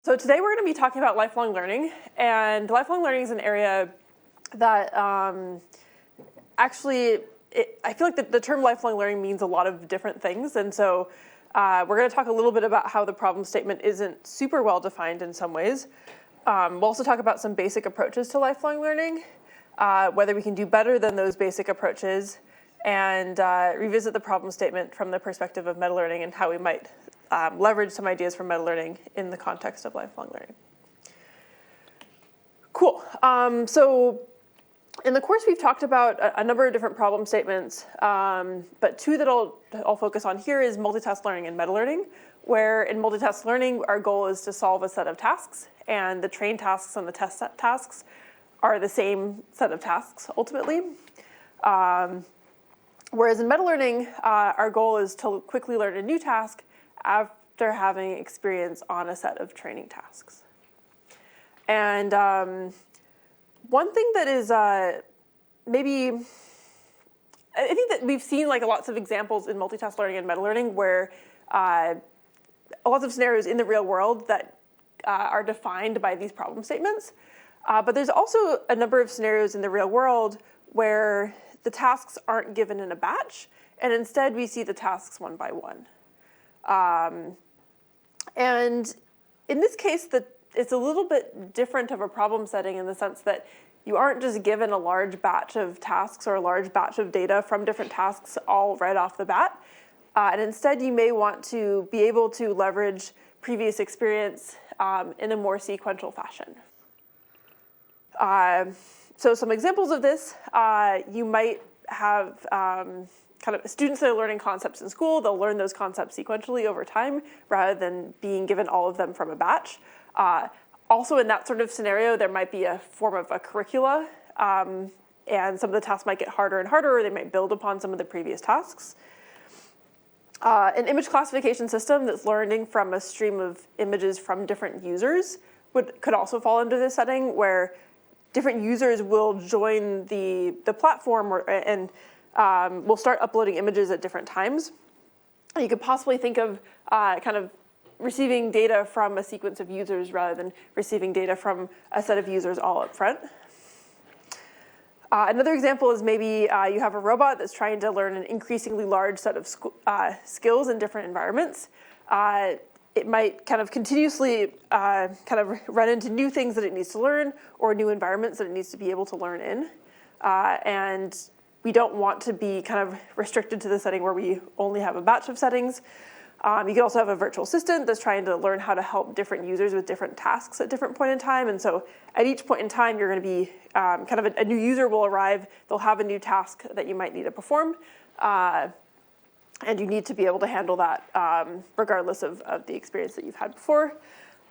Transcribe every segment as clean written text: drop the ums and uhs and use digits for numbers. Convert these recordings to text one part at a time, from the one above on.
So today we're going to be talking about lifelong learning, and lifelong learning is an area that actually, I feel like the term lifelong learning means a lot of different things, and so we're going to talk a little bit about how the problem statement isn't super well defined in some ways. We'll also talk about some basic approaches to lifelong learning, whether we can do better than those basic approaches, and revisit the problem statement from the perspective of meta-learning and how we might leverage some ideas from meta-learning in the context of lifelong learning. Cool. So in the course, we've talked about a number of different problem statements, but two that I'll focus on here is multitask learning and meta-learning, where in multitask learning, our goal is to solve a set of tasks, and the trained tasks and the test set tasks are the same set of tasks, ultimately. Whereas in meta-learning, our goal is to quickly learn a new task after having experience on a set of training tasks. And one thing that is maybe, I think that we've seen like lots of examples in multitask learning and meta-learning where lots of scenarios in the real world that are defined by these problem statements. But there's also a number of scenarios in the real world where the tasks aren't given in a batch, and instead we see the tasks one by one. And in this case, it's a little bit different of a problem setting in the sense that you aren't just given a large batch of tasks or a large batch of data from different tasks all right off the bat. And instead, you may want to be able to leverage previous experience in a more sequential fashion. So some examples of this, you might have kind of students that are learning concepts in school. They'll learn those concepts sequentially over time rather than being given all of them from a batch. Also in that sort of scenario, there might be a form of a curricula, and some of the tasks might get harder and harder, or they might build upon some of the previous tasks. An image classification system that's learning from a stream of images from different users could also fall into this setting where different users will join the platform and will start uploading images at different times. You could possibly think of kind of receiving data from a sequence of users rather than receiving data from a set of users all up front. Another example is maybe you have a robot that's trying to learn an increasingly large set of skills in different environments. It might kind of continuously kind of run into new things that it needs to learn or new environments that it needs to be able to learn in. And we don't want to be kind of restricted to the setting where we only have a batch of settings. You could also have a virtual assistant that's trying to learn how to help different users with different tasks at different point in time. And so at each point in time, you're going to be kind of a new user will arrive. They'll have a new task that you might need to perform. And you need to be able to handle that regardless of the experience that you've had before.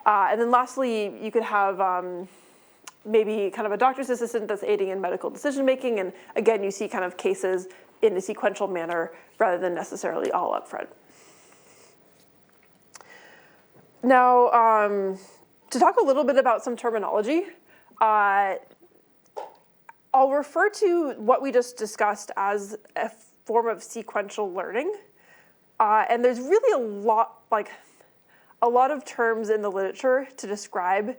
And then lastly, you could have maybe kind of a doctor's assistant that's aiding in medical decision making. And again, you see kind of cases in a sequential manner rather than necessarily all up front. Now, to talk a little bit about some terminology, I'll refer to what we just discussed as a form of sequential learning. And there's really a lot of terms in the literature to describe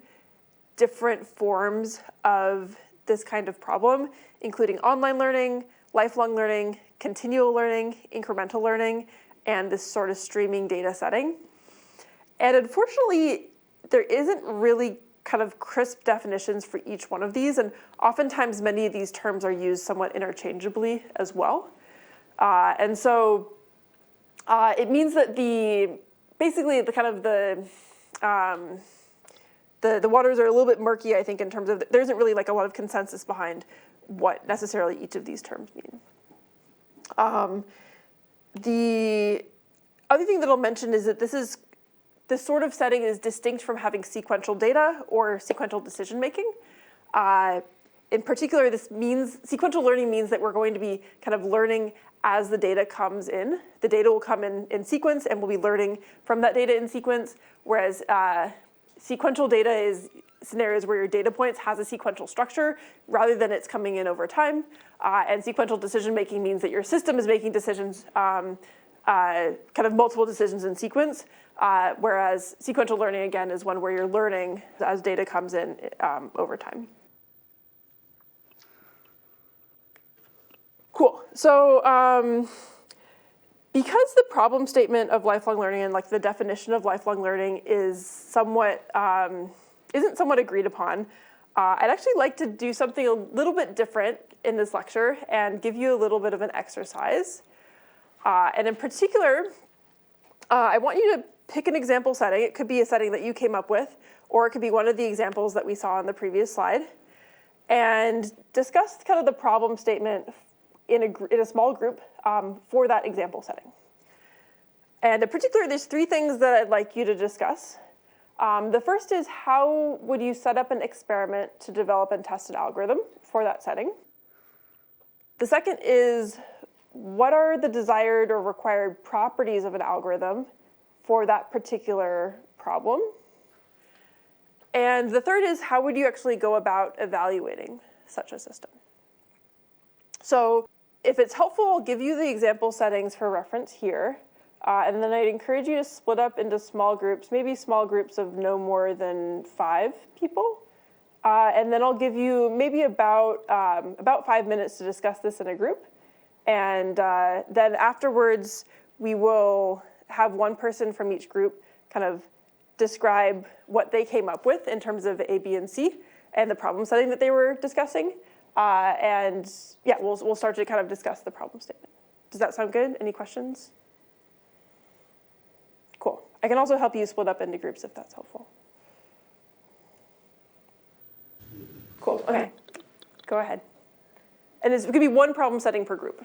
different forms of this kind of problem, including online learning, lifelong learning, continual learning, incremental learning, and this sort of streaming data setting. And unfortunately, there isn't really kind of crisp definitions for each one of these, and oftentimes many of these terms are used somewhat interchangeably as well. And so it means that basically the waters are a little bit murky, I think, in terms of there isn't really like a lot of consensus behind what necessarily each of these terms mean. The other thing that I'll mention is that this sort of setting is distinct from having sequential data or sequential decision making. In particular, sequential learning means that we're going to be kind of learning as the data comes in. The data will come in sequence, and we'll be learning from that data in sequence, whereas sequential data is scenarios where your data points has a sequential structure rather than it's coming in over time. And sequential decision making means that your system is making decisions kind of multiple decisions in sequence, whereas sequential learning, again, is one where you're learning as data comes in over time. Cool. So because the problem statement of lifelong learning and like the definition of lifelong learning is somewhat isn't somewhat agreed upon, I'd actually like to do something a little bit different in this lecture and give you a little bit of an exercise. And in particular, I want you to pick an example setting. It could be a setting that you came up with, or it could be one of the examples that we saw on the previous slide, and discuss kind of the problem statement in a small group for that example setting. And in particular, there's 3 things that I'd like you to discuss. The first is, how would you set up an experiment to develop and test an algorithm for that setting? The second is, what are the desired or required properties of an algorithm for that particular problem? And the third is, how would you actually go about evaluating such a system? So if it's helpful, I'll give you the example settings for reference here. And then I'd encourage you to split up into small groups, maybe small groups of no more than 5 people. And then I'll give you maybe about 5 minutes to discuss this in a group. And then afterwards, we will have one person from each group kind of describe what they came up with in terms of A, B, and C, and the problem setting that they were discussing. And yeah, we'll start to kind of discuss the problem statement. Does that sound good? Any questions? Cool. I can also help you split up into groups if that's helpful. Cool, okay, go ahead. And it could be one problem setting per group.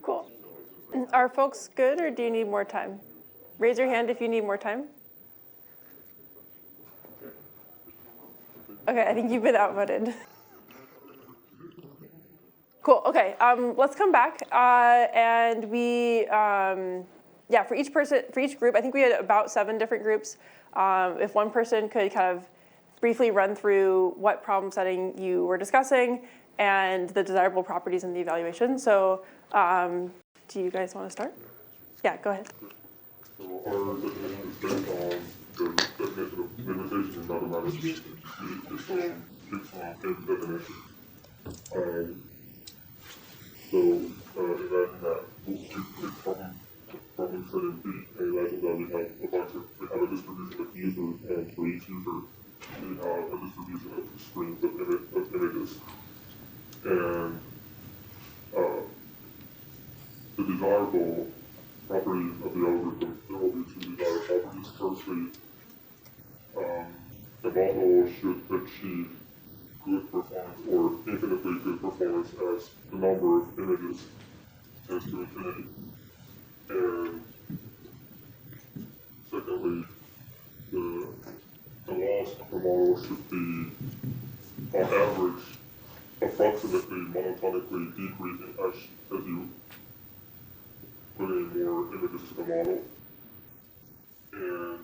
Cool. Are folks good, or do you need more time? Raise your hand if you need more time. Okay, I think you've been outvoted. Cool, okay, let's come back. And we, yeah, for each group, I think we had about 7 different groups. If one person could kind of briefly run through what problem setting you were discussing and the desirable properties in the evaluation. So do you guys want to start? Yeah, go ahead. So our definition is based on the definition of limitation in mathematics. It's on definition. So imagine that problem setting B, and imagine that we have a distribution of users, and for each user we have a distribution of strings of images. And the desirable properties of the algorithm, there will be 2 desired properties. Firstly, the model should achieve good performance or infinitely good performance as the number of images tends to infinity. And secondly, the loss of the model should be, on average, approximately monotonically decreasing as you put in more images to the model. And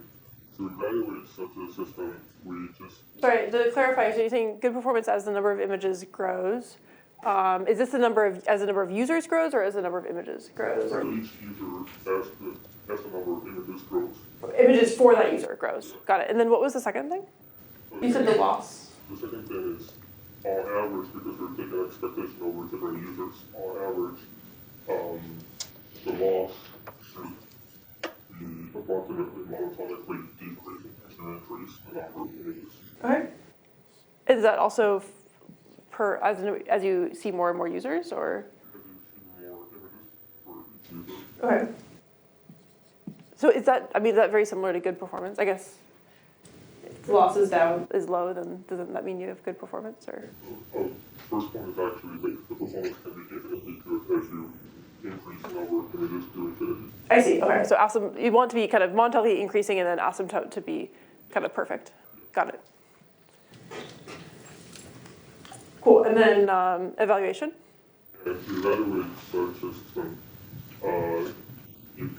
to evaluate such a system, we just... Sorry, to clarify, so you're saying good performance as the number of images grows. Is this the number of, as the number of users grows, or as the number of images grows? For each user, as the number of images grows. Images for that user grows. Got it. And then what was the second thing? You said the loss. The second thing is, on average, because we're taking an expectation over different users, on average, the loss should be approximately monotonically decreasing as you increase the number of images. Okay. Is that also per as you see more and more users, or? Okay. So is that very similar to good performance? I guess if loss is low, then doesn't that mean you have good performance, or? First one is actually like the performance can be infinitely good as you increase the number of images to infinity. I see. Okay. So you want to be kind of monotonically increasing and then asymptote to be kind of perfect. Got it. Cool. And then evaluation? And to evaluate such system, you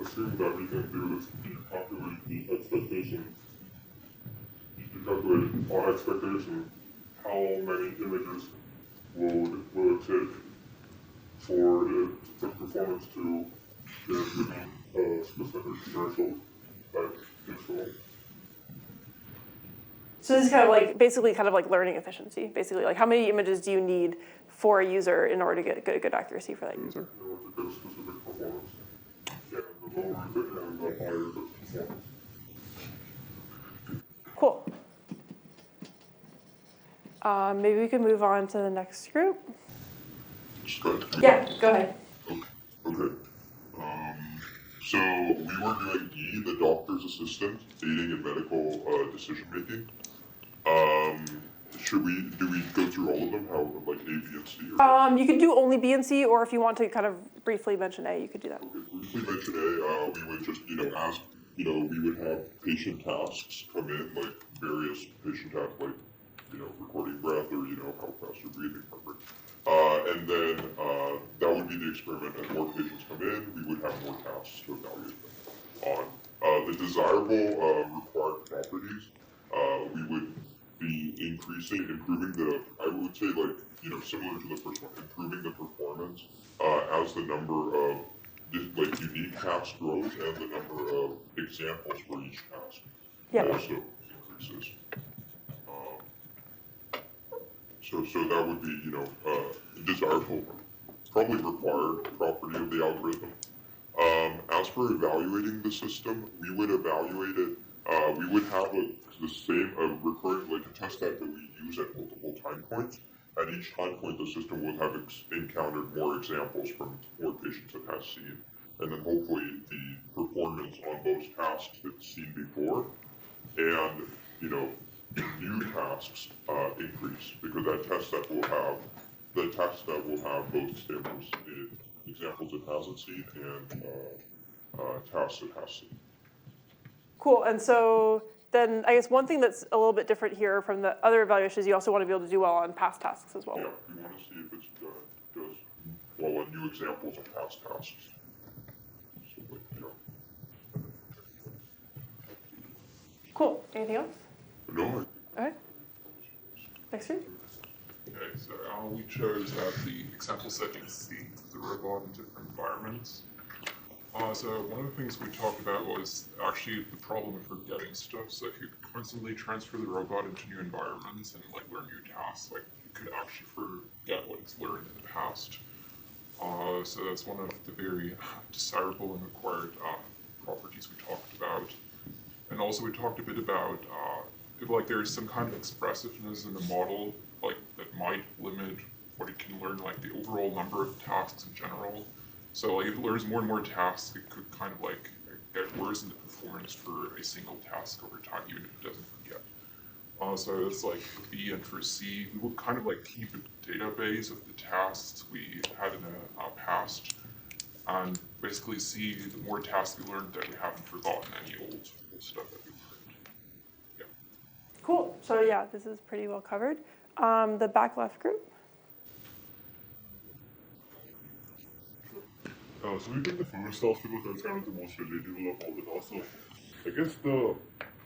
assume that we can do this, you calculate the expectations. You calculate on expectation how many images will it take for performance to get a specific threshold that is. So this is kind of like basically kind of like learning efficiency. Basically, like how many images do you need for a user in order to get good accuracy for that user? In order to get a specific performance, and the lower the and the higher the performance. Cool. Maybe we can move on to the next group. Just go ahead. Yeah, go ahead. Okay. So we were doing E, the doctor's assistant, aiding in medical decision making. Do we go through all of them? How like A, B, and C? You can do only B and C, or if you want to kind of briefly mention A, you could do that. Okay, briefly mention A. We would just ask we would have patient tasks come in, like various patient tasks, like recording breath or how fast you're breathing, heart rate. And then that would be the experiment. As more patients come in, we would have more tasks to evaluate them on. The desirable required properties, we would be improving the, I would say similar to the first one, improving the performance as the number of unique tasks grows and the number of examples for each task also increases. So that would be, desirable, probably required property of the algorithm. As for evaluating the system, we would evaluate it, we would have the same, recurring, like a test set that we use at multiple time points. At each time point, the system will have encountered more examples from more patients it has seen. And then hopefully the performance on those tasks it's seen before, and, new tasks increase because that test set will have both examples it hasn't seen and tasks it has seen. Cool. And so then I guess one thing that's a little bit different here from the other evaluations, you also want to be able to do well on past tasks as well. Yeah, we want to see if it's does well on new examples of past tasks. So, Cool. Anything else? No. Okay. Next group. Okay, so we chose the example setting C, the robot in different environments. So one of the things we talked about was actually the problem of forgetting stuff. So if you constantly transfer the robot into new environments and learn new tasks, you could actually forget what it's learned in the past. So that's one of the very desirable and required properties we talked about. And also we talked a bit about if there's some kind of expressiveness in the model that might limit what it can learn, the overall number of tasks in general. So if it learns more and more tasks, it could kind of get worse in the performance for a single task over time, even if it doesn't forget. So that's for B, and for C, we would kind of keep a database of the tasks we had in the past, and basically see the more tasks we learned that we haven't forgotten any old stuff that we learned. Yeah. Cool. So yeah, this is pretty well covered. The back left group. So we picked the first task because that's kind of the most relatable of all the tasks. So I guess the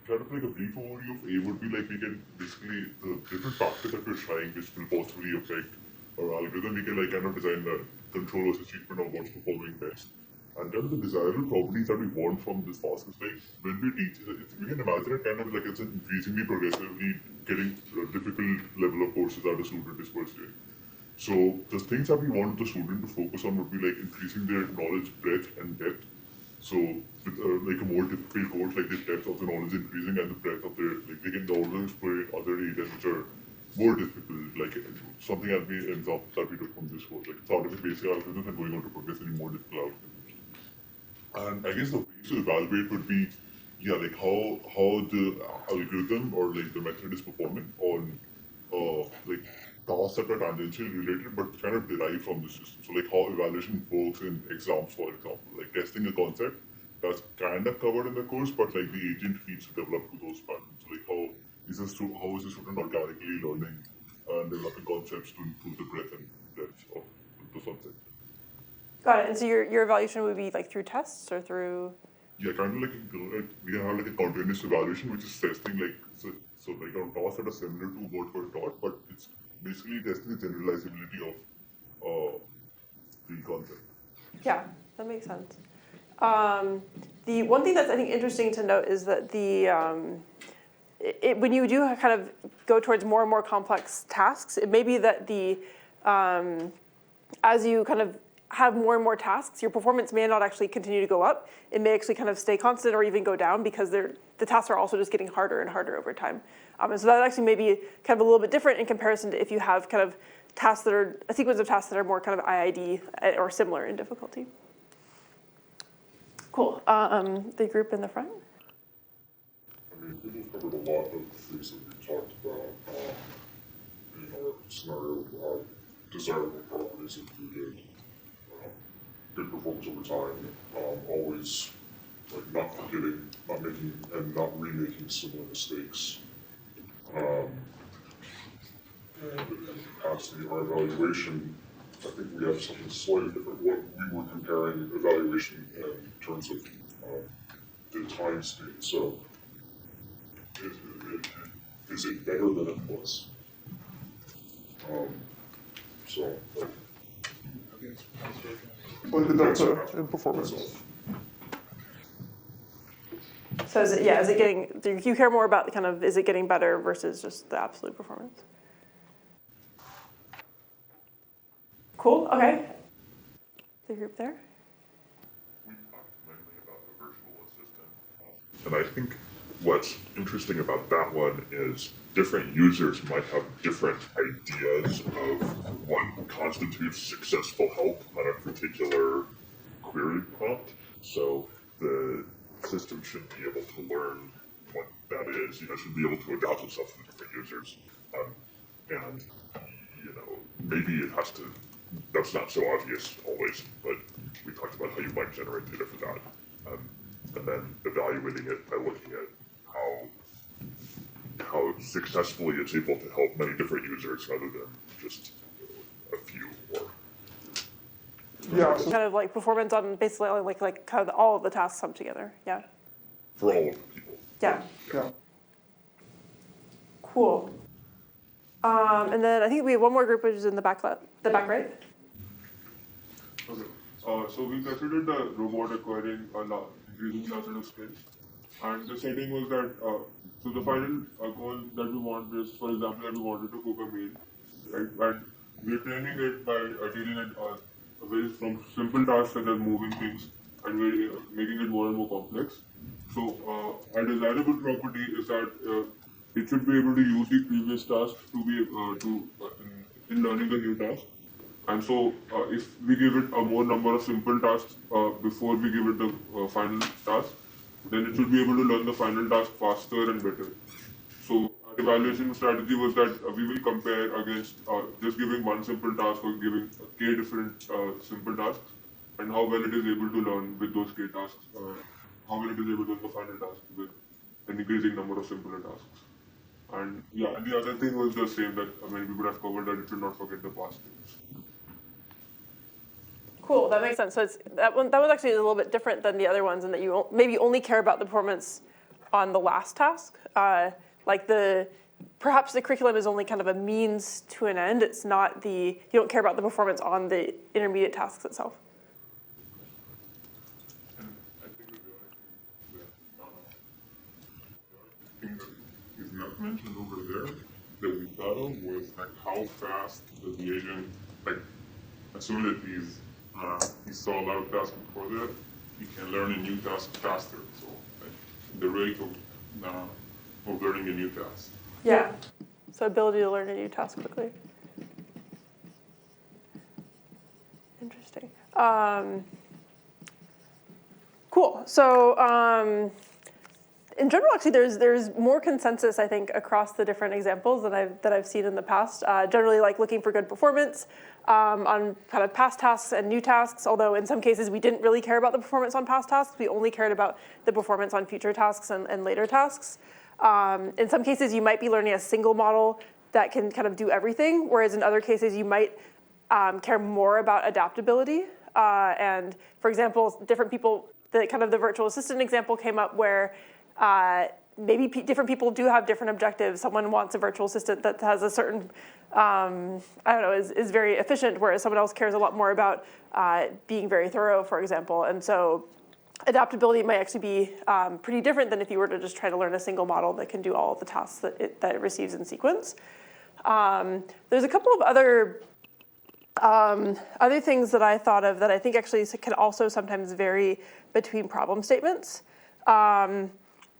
kind of a brief overview of A would be we can basically the different factors that we're trying which will possibly affect our algorithm. We can kind of design the control versus treatment of what's performing best. And then the desirable properties that we want from this task is when we teach it, we can imagine it kind of it's an increasingly progressively getting difficult level of courses that a student is pursuing. So the things that we want the student to focus on would be increasing their knowledge breadth and depth. So with a more difficult course, the depth of the knowledge increasing and the breadth of their they can also explore other areas which are more difficult. Like something that we examples that we took from this was like starting with basic algorithms and going on to progressively more difficult algorithms. And I guess the ways to evaluate would be, yeah, like how the algorithm or like the method is performing on like tasks that are tangentially related but kind of derived from the system. So like how evaluation works in exams, for example, like testing a concept that's kind of covered in the course, but like the agent needs to develop to those patterns. So like how is the student organically learning and developing concepts to improve the breadth and depth of the subject. Got it. And so your evaluation would be like through tests or through? Yeah, kind of like we can have like a continuous evaluation, which is testing like so like on tasks that are similar to what were taught, but it's basically testing the generalizability of the concept. Yeah, that makes sense. The one thing that's I think interesting to note is that when you do kind of go towards more and more complex tasks, it may be that as you kind of have more and more tasks, your performance may not actually continue to go up. It may actually kind of stay constant or even go down because the tasks are also just getting harder and harder over time. And so that actually may be kind of a little bit different in comparison to if you have kind of tasks that are, a sequence of tasks that are more kind of IID or similar in difficulty. Cool. The group in the front? I mean, we've covered a lot of things that we talked about in our scenario. Desirable properties included good performance over time, always like not forgetting, not making, and not remaking similar mistakes. And capacity, our evaluation, I think we have something slightly different. What we were comparing evaluation in terms of the time state. So, is it better than it was? Well, the delta in performance. So is it getting, do you care more about the kind of, is it getting better versus just the absolute performance? Cool, okay. The group there? We talked mainly about the virtual assistant. And I think what's interesting about that one is different users might have different ideas of what constitutes successful help on a particular query prompt. So the system should be able to learn what that is, should be able to adapt itself to different users. And, maybe it has to, that's not so obvious always, but we talked about how you might generate data for that. And then evaluating it by looking at how successfully it's able to help many different users rather than just a few or. Yeah. So Kind of like performance on basically like kind of all of the tasks come together, yeah? For all of the people. Yeah. yeah. Cool. And then I think we have one more group which is in the back left, the back right. Okay. So we considered the robot acquiring increasing large set of skills. And the setting was that, so the final goal that we want is, for example, that we wanted to cook a meal, right? And we're training it by dealing it from simple tasks such as moving things, and we're making it more and more complex. So a desirable property is that it should be able to use the previous task to be in learning the new task. And so if we give it a more number of simple tasks before we give it the final task, then it should be able to learn the final task faster and better. So our evaluation strategy was that we will compare against just giving one simple task or giving k different simple tasks, and how well it is able to learn with those k tasks, how well it is able to learn the final task with an increasing number of simpler tasks. And yeah, and the other thing was the same, that we would have covered that it should not forget the past things. Cool, that makes sense. So that was actually a little bit different than the other ones in that you maybe only care about the performance on the last task. Perhaps the curriculum is only kind of a means to an end. It's not you don't care about the performance on the intermediate tasks itself. And I think the thing that is not mentioned over there that we thought of was like how fast does the agent, like as soon as he saw a lot of tasks before that, he can learn a new task faster. So like, the rate of learning a new task. Yeah. So ability to learn a new task quickly. Interesting. Cool. So in general, actually, there's more consensus, I think, across the different examples that I've seen in the past. Generally, like looking for good performance on kind of past tasks and new tasks. Although in some cases we didn't really care about the performance on past tasks, we only cared about the performance on future tasks and later tasks. In some cases, you might be learning a single model that can kind of do everything, whereas in other cases you might care more about adaptability. And for example, different people, the virtual assistant example came up where maybe different people do have different objectives. Someone wants a virtual assistant that has a certain, is very efficient, whereas someone else cares a lot more about being very thorough, for example. And so adaptability might actually be pretty different than if you were to just try to learn a single model that can do all of the tasks that it receives in sequence. There's a couple of other things that I thought of that I think actually can also sometimes vary between problem statements.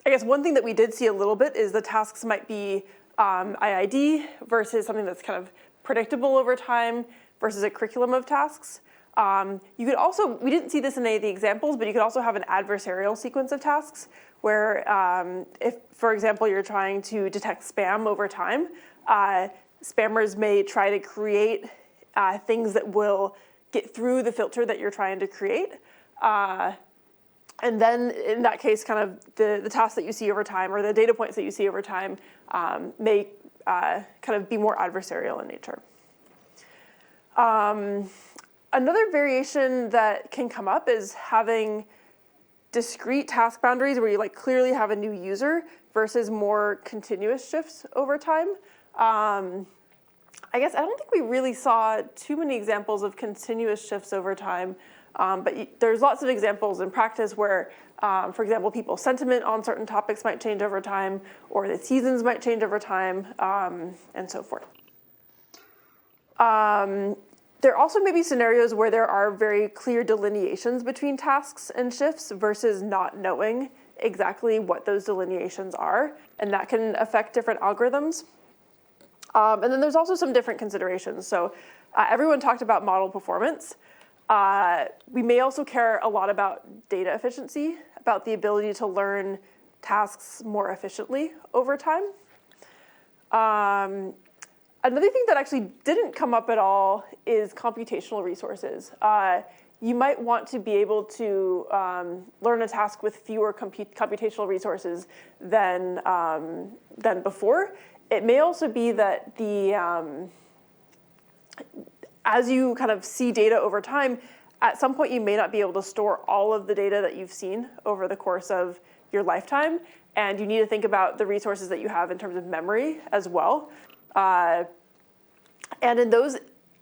I guess one thing that we did see a little bit is the tasks might be IID versus something that's kind of predictable over time versus a curriculum of tasks. You could also, we didn't see this in any of the examples, but you could also have an adversarial sequence of tasks where if, for example, you're trying to detect spam over time, spammers may try to create things that will get through the filter that you're trying to create. And then in that case, kind of the tasks that you see over time or the data points that you see over time may kind of be more adversarial in nature. Another variation that can come up is having discrete task boundaries where you like clearly have a new user versus more continuous shifts over time. I guess I don't think we really saw too many examples of continuous shifts over time, but there's lots of examples in practice where, for example, people's sentiment on certain topics might change over time, or the seasons might change over time, and so forth. There also may be scenarios where there are very clear delineations between tasks and shifts versus not knowing exactly what those delineations are, and that can affect different algorithms. And then there's also some different considerations. So everyone talked about model performance. We may also care a lot about data efficiency, about the ability to learn tasks more efficiently over time. Another thing that actually didn't come up at all is computational resources. You might want to be able to learn a task with fewer computational resources than before. It may also be that as you kind of see data over time, at some point you may not be able to store all of the data that you've seen over the course of your lifetime, and you need to think about the resources that you have in terms of memory as well. And in those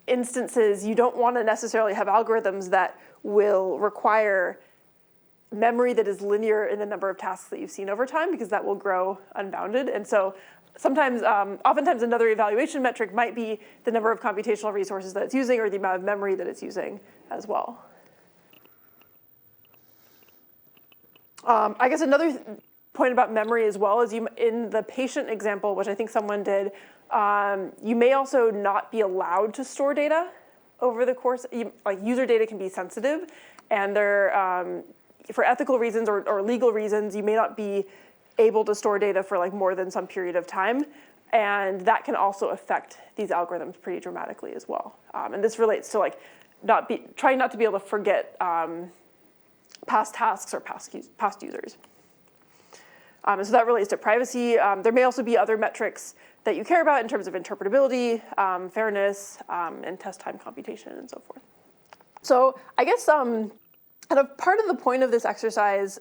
instances, you don't want to necessarily have algorithms that will require memory that is linear in the number of tasks that you've seen over time, because that will grow unbounded. And so sometimes, oftentimes another evaluation metric might be the number of computational resources that it's using or the amount of memory that it's using as well. I guess another point about memory as well is in the patient example, which I think someone did, you may also not be allowed to store data over the course. Like user data can be sensitive, and for ethical reasons or legal reasons, you may not be able to store data for like more than some period of time, and that can also affect these algorithms pretty dramatically as well. And this relates to like trying not to be able to forget past tasks or past users. And so that relates to privacy. There may also be other metrics that you care about in terms of interpretability, fairness, and test time computation, and so forth. So I guess kind of part of the point of this exercise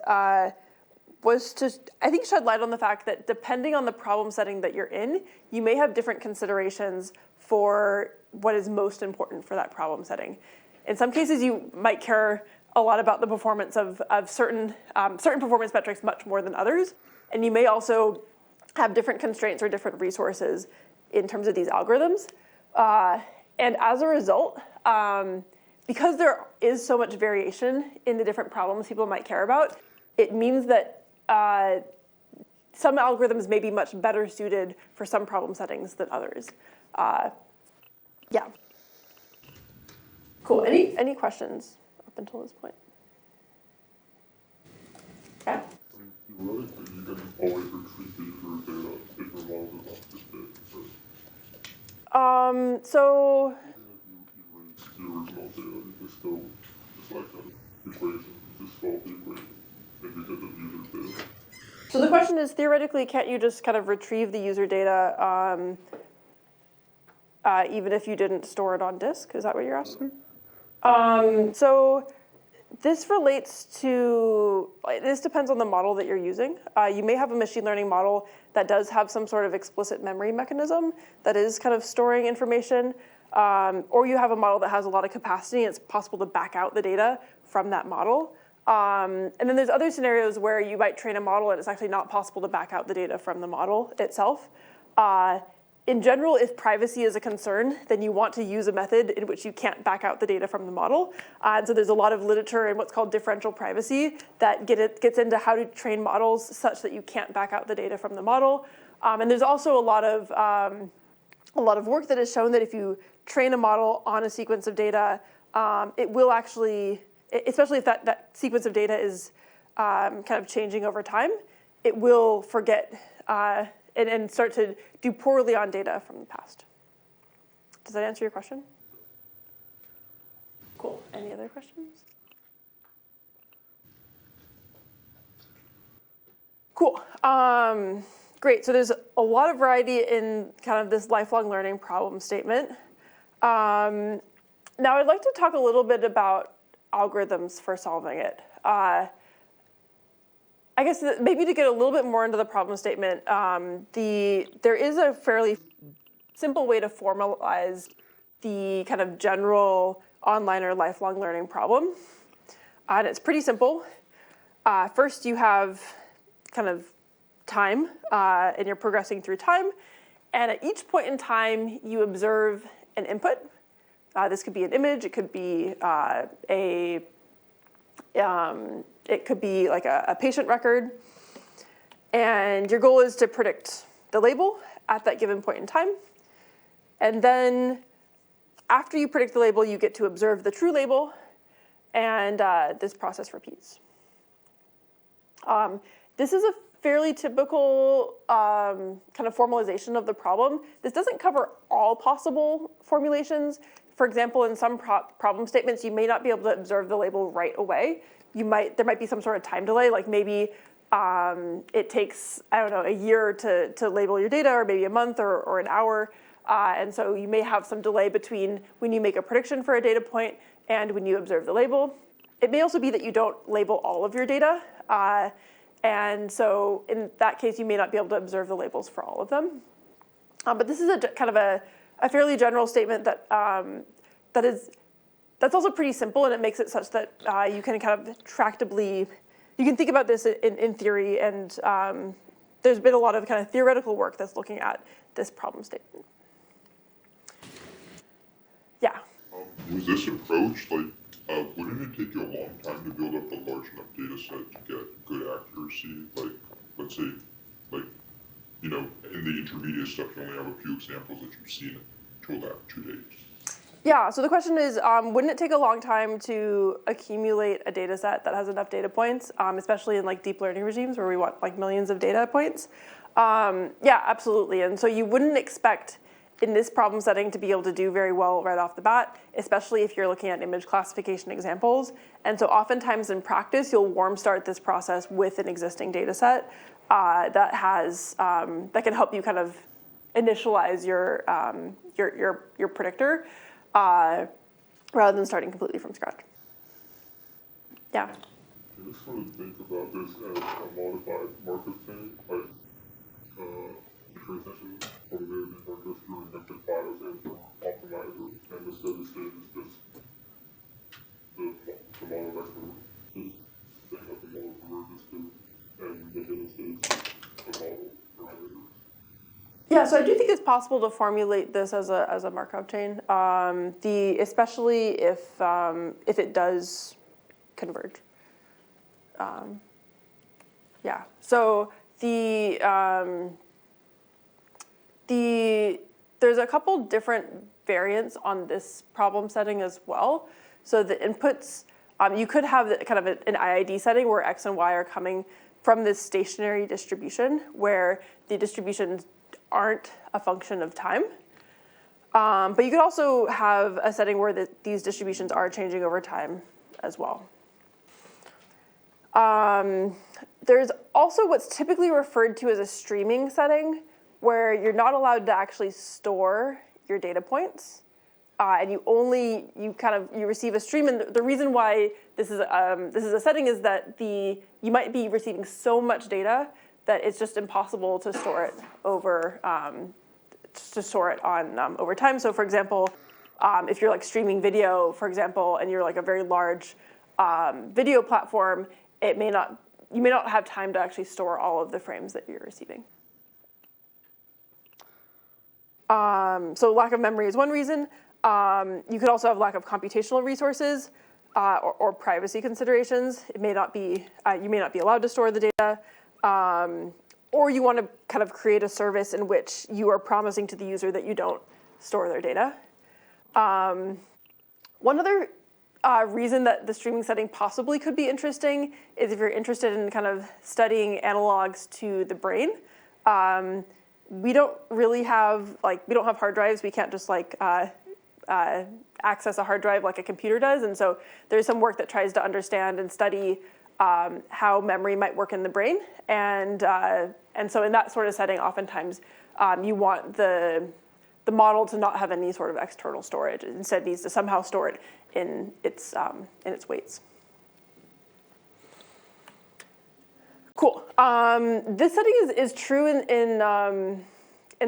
was to, I think, shed light on the fact that depending on the problem setting that you're in, you may have different considerations for what is most important for that problem setting. In some cases, you might care a lot about the performance of certain performance metrics much more than others. And you may also have different constraints or different resources in terms of these algorithms. And as a result, because there is so much variation in the different problems people might care about, it means that some algorithms may be much better suited for some problem settings than others. Yeah. Cool. Any questions up until this point? Yeah. Theoretically, you can always retrieve the user data if your model is not too big. So You erase the original data, you can still, just like an equation, you just solve the equation, and you get the user data. So the question is, theoretically, can't you just kind of retrieve the user data even if you didn't store it on disk? Is that what you're asking? So this relates to, this depends on the model that you're using. You may have a machine learning model that does have some sort of explicit memory mechanism that is kind of storing information, or you have a model that has a lot of capacity and it's possible to back out the data from that model. And then there's other scenarios where you might train a model and it's actually not possible to back out the data from the model itself. In general, if privacy is a concern, then you want to use a method in which you can't back out the data from the model. And so there's a lot of literature in what's called differential privacy that gets into how to train models such that you can't back out the data from the model. And there's also a lot of work that has shown that if you train a model on a sequence of data, it will actually, especially if that sequence of data is kind of changing over time, it will forget and start to do poorly on data from the past. Does that answer your question? Cool. Any other questions? Cool. Great. So there's a lot of variety in kind of this lifelong learning problem statement. Now I'd like to talk a little bit about algorithms for solving it. I guess maybe to get a little bit more into the problem statement, there is a fairly simple way to formalize the kind of general online or lifelong learning problem. And it's pretty simple. First, you have kind of time, and you're progressing through time. And at each point in time, you observe an input. This could be an image. It could be it could be like a patient record. And your goal is to predict the label at that given point in time. And then after you predict the label, you get to observe the true label. And this process repeats. This is a fairly typical kind of formalization of the problem. This doesn't cover all possible formulations. For example, in some problem statements, you may not be able to observe the label right away. There might be some sort of time delay, like maybe it takes, I don't know, a year to label your data, or maybe a month or an hour. And so you may have some delay between when you make a prediction for a data point and when you observe the label. It may also be that you don't label all of your data. And so in that case, you may not be able to observe the labels for all of them. But this is kind of a fairly general statement that's also pretty simple, and it makes it such that you can kind of tractably, you can think about this in theory, and there's been a lot of kind of theoretical work that's looking at this problem statement. Yeah? With this approach, wouldn't it take you a long time to build up a large enough data set to get good accuracy? Like, let's say, in the intermediate stuff, you only have a few examples that you've seen until that 2 days. Yeah, so the question is, wouldn't it take a long time to accumulate a data set that has enough data points, especially in like deep learning regimes where we want like millions of data points? Yeah, absolutely. And so you wouldn't expect in this problem setting to be able to do very well right off the bat, especially if you're looking at image classification examples. And so oftentimes in practice, you'll warm start this process with an existing data set that can help you kind of initialize your predictor rather than starting completely from scratch. Yeah. You just sort of think about this as a modified markup chain, like essentially probability are just doing input files into optimizer, and the steady state is just the model vector, just saying what the model converges to, and the hidden state is the model parameters. Yeah, so I do think it's possible to formulate this as a Markov chain, especially if it does converge. Yeah, so There's a couple different variants on this problem setting as well. So the inputs, you could have kind of an IID setting where X and Y are coming from this stationary distribution where the distributions aren't a function of time. But you could also have a setting where these distributions are changing over time as well. There's also what's typically referred to as a streaming setting, where you're not allowed to actually store your data points, and you receive a stream. And the reason why this is a setting is that you might be receiving so much data that it's just impossible to store it over over time. So, for example, if you're like streaming video, for example, and you're like a very large video platform, you may not have time to actually store all of the frames that you're receiving. So lack of memory is one reason. You could also have lack of computational resources or privacy considerations. You may not be allowed to store the data. Or you want to kind of create a service in which you are promising to the user that you don't store their data. One other reason that the streaming setting possibly could be interesting is if you're interested in kind of studying analogs to the brain. We don't have hard drives. We can't just access a hard drive like a computer does. And so there's some work that tries to understand and study how memory might work in the brain. And so in that sort of setting, oftentimes you want the model to not have any sort of external storage. It instead needs to somehow store it in its weights. Cool. This setting is true in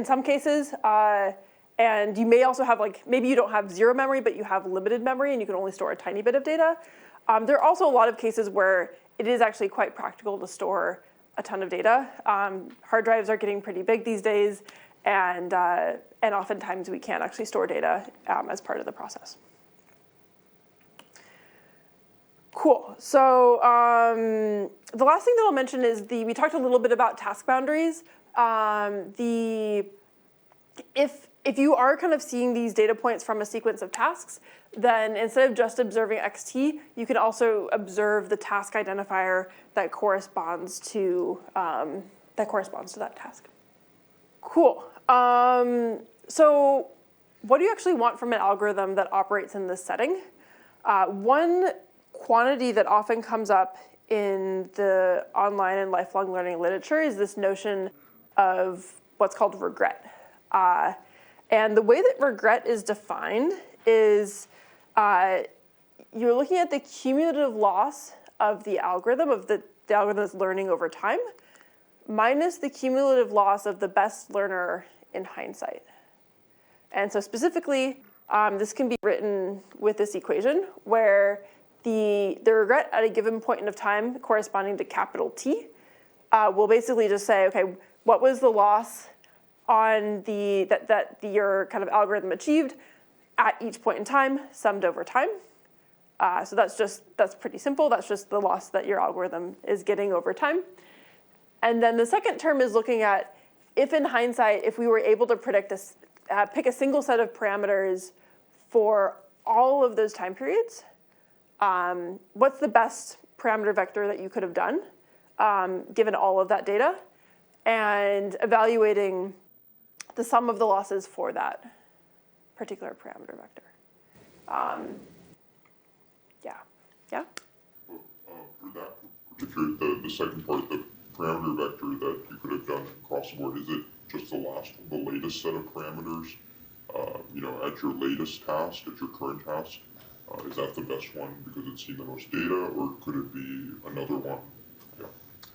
some cases. And you may also have maybe you don't have zero memory, but you have limited memory and you can only store a tiny bit of data. There are also a lot of cases where it is actually quite practical to store a ton of data. Hard drives are getting pretty big these days, and oftentimes we can't actually store data as part of the process. Cool. So the last thing that I'll mention is we talked a little bit about task boundaries. If you are kind of seeing these data points from a sequence of tasks, then instead of just observing xt, you can also observe the task identifier that corresponds to that task. Cool. So what do you actually want from an algorithm that operates in this setting? One quantity that often comes up in the online and lifelong learning literature is this notion of what's called regret. And the way that regret is defined is you're looking at the cumulative loss of the algorithm, of the algorithm that's learning over time, minus the cumulative loss of the best learner in hindsight. And so specifically, this can be written with this equation where the regret at a given point of time corresponding to capital T will basically just say, okay, what was the loss on that your kind of algorithm achieved at each point in time, summed over time. So that's pretty simple. That's just the loss that your algorithm is getting over time. And then the second term is looking at if in hindsight, if we were able to predict pick a single set of parameters for all of those time periods, what's the best parameter vector that you could have done given all of that data, and evaluating the sum of the losses for that particular parameter vector. Yeah? For that particular, the second part, the parameter vector that you could have done across the board, is it just the latest set of parameters, at your latest task, at your current task? Is that the best one because it's seen the most data, or could it be another one?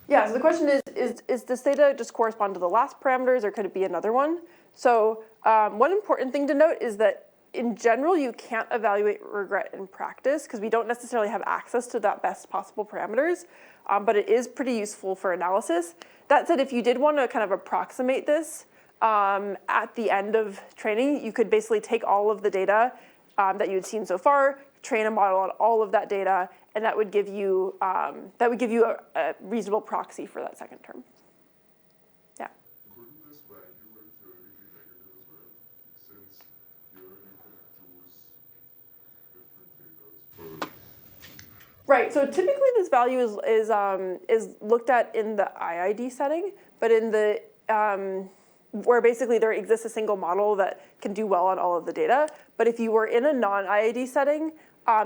Yeah, so the question is this data just correspond to the last parameters, or could it be another one? So one important thing to note is that in general, you can't evaluate regret in practice because we don't necessarily have access to that best possible parameters, but it is pretty useful for analysis. That said, if you did want to kind of approximate this at the end of training, you could basically take all of the data that you had seen so far, train a model on all of that data, and that would give you a reasonable proxy for that second term. Right. So typically this value is looked at in the IID setting, but in the where basically there exists a single model that can do well on all of the data. But if you were in a non-IID setting,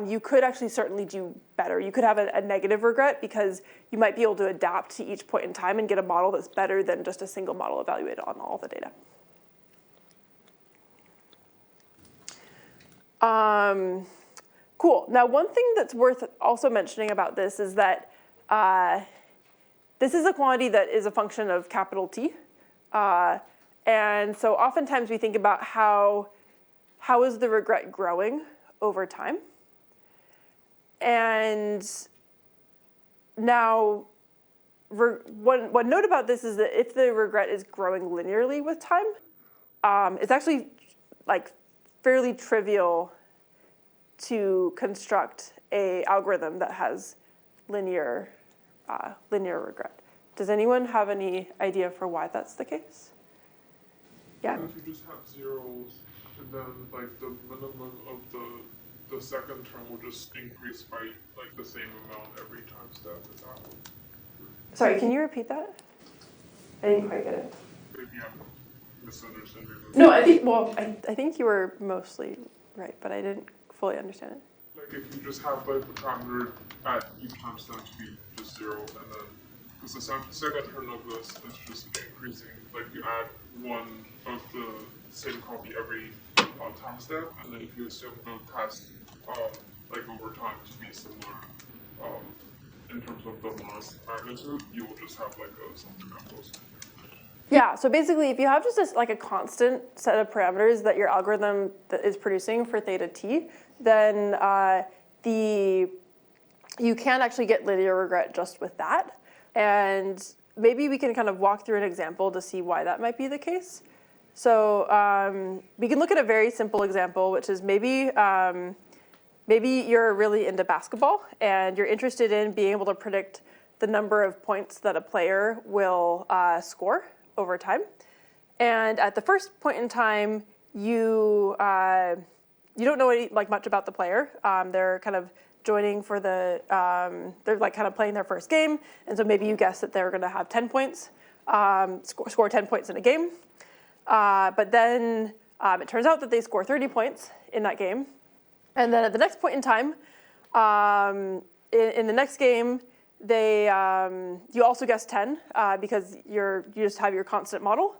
you could actually certainly do better. You could have a negative regret because you might be able to adapt to each point in time and get a model that's better than just a single model evaluated on all the data. Cool. Now, one thing that's worth also mentioning about this is that this is a quantity that is a function of capital T. And so oftentimes we think about how is the regret growing over time. And now, one note about this is that if the regret is growing linearly with time, it's actually like fairly trivial to construct a algorithm that has linear regret. Does anyone have any idea for why that's the case? Yeah. If you just have zeros, and then like the minimum of the second term will just increase by like the same amount every time step. Is that what? Sorry, can you repeat that? I didn't quite get it. Maybe I'm misunderstanding. No, I think you were mostly right, but I didn't fully understand it. Like if you just have like the parameter at each time step to be just zero, and then because the second term of this is just increasing, like you add one of the same copy every time step, and then if you assume the test like over time to be similar in terms of the mass magnitude, you will just have like something that goes. Yeah, so basically if you have just like a constant set of parameters that your algorithm that is producing for theta t, then you can actually get linear regret just with that. And maybe we can kind of walk through an example to see why that might be the case. So we can look at a very simple example, which is maybe you're really into basketball and you're interested in being able to predict the number of points that a player will score over time. And at the first point in time, you don't know much about the player. They're kind of joining for they're like kind of playing their first game. And so maybe you guess that they're gonna have 10 points, score 10 points in a game. But then it turns out that they score 30 points in that game. And then at the next point in time, in the next game, you also guess 10 because you just have your constant model.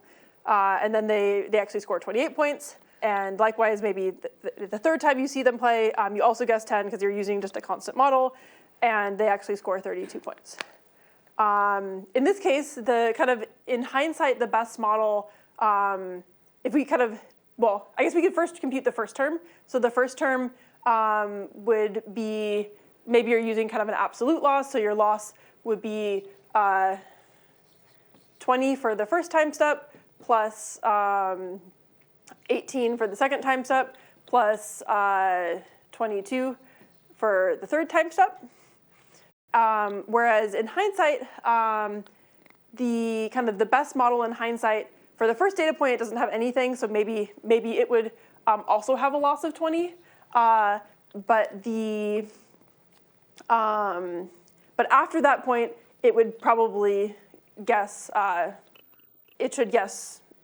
And then they actually score 28 points. And likewise, maybe the third time you see them play, you also guess 10 because you're using just a constant model, and they actually score 32 points. In this case, in hindsight, the best model, if we I guess we could first compute the first term. So the first term would be, maybe you're using kind of an absolute loss, so your loss would be 20 for the first time step, plus 18 for the second time step, plus 22 for the third time step. Whereas in hindsight, the best model in hindsight, for the first data point, it doesn't have anything, so maybe it would also have a loss of 20. But after that point, it would probably guess, the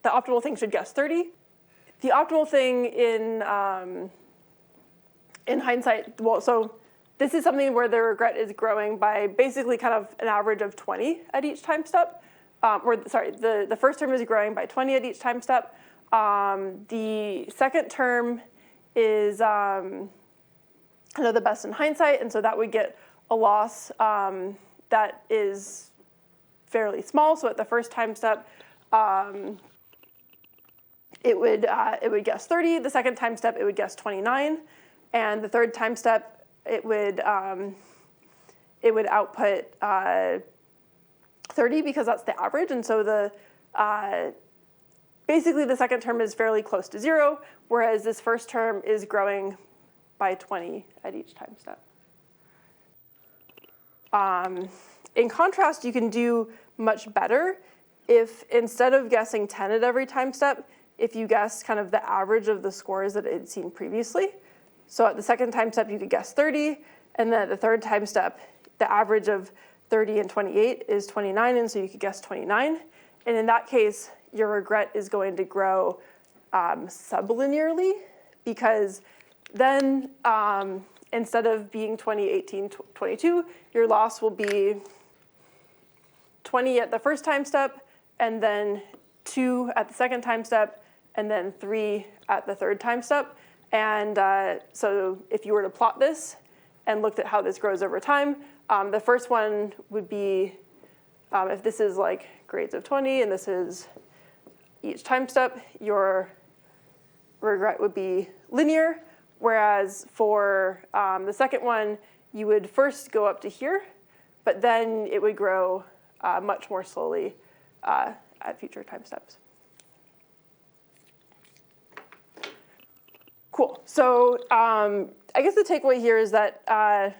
optimal thing should guess 30. The optimal thing in hindsight, so this is something where the regret is growing by basically kind of an average of 20 at each time step. The first term is growing by 20 at each time step. The second term is the best in hindsight, and so that would get a loss that is fairly small. So at the first time step, it would guess 30. The second time step, it would guess 29, and the third time step, it would output 30 because that's the average. And so basically the second term is fairly close to 0, whereas this first term is growing by 20 at each time step. In contrast, you can do much better if instead of guessing 10 at every time step, if you guess kind of the average of the scores that it had seen previously. So at the second time step, you could guess 30, And then at the third time step, the average of 30 and 28 is 29, and so you could guess 29. And in that case, your regret is going to grow sublinearly, because then instead of being 20, 18, 22, your loss will be 20 at the first time step, and then 2 at the second time step, and then 3 at the third time step. And so if you were to plot this and looked at how this grows over time, the first one would be, if this is like grades of 20 and this is each time step, your regret would be linear. Whereas for the second one, you would first go up to here, but then it would grow much more slowly at future time steps. Cool. So I guess the takeaway here is that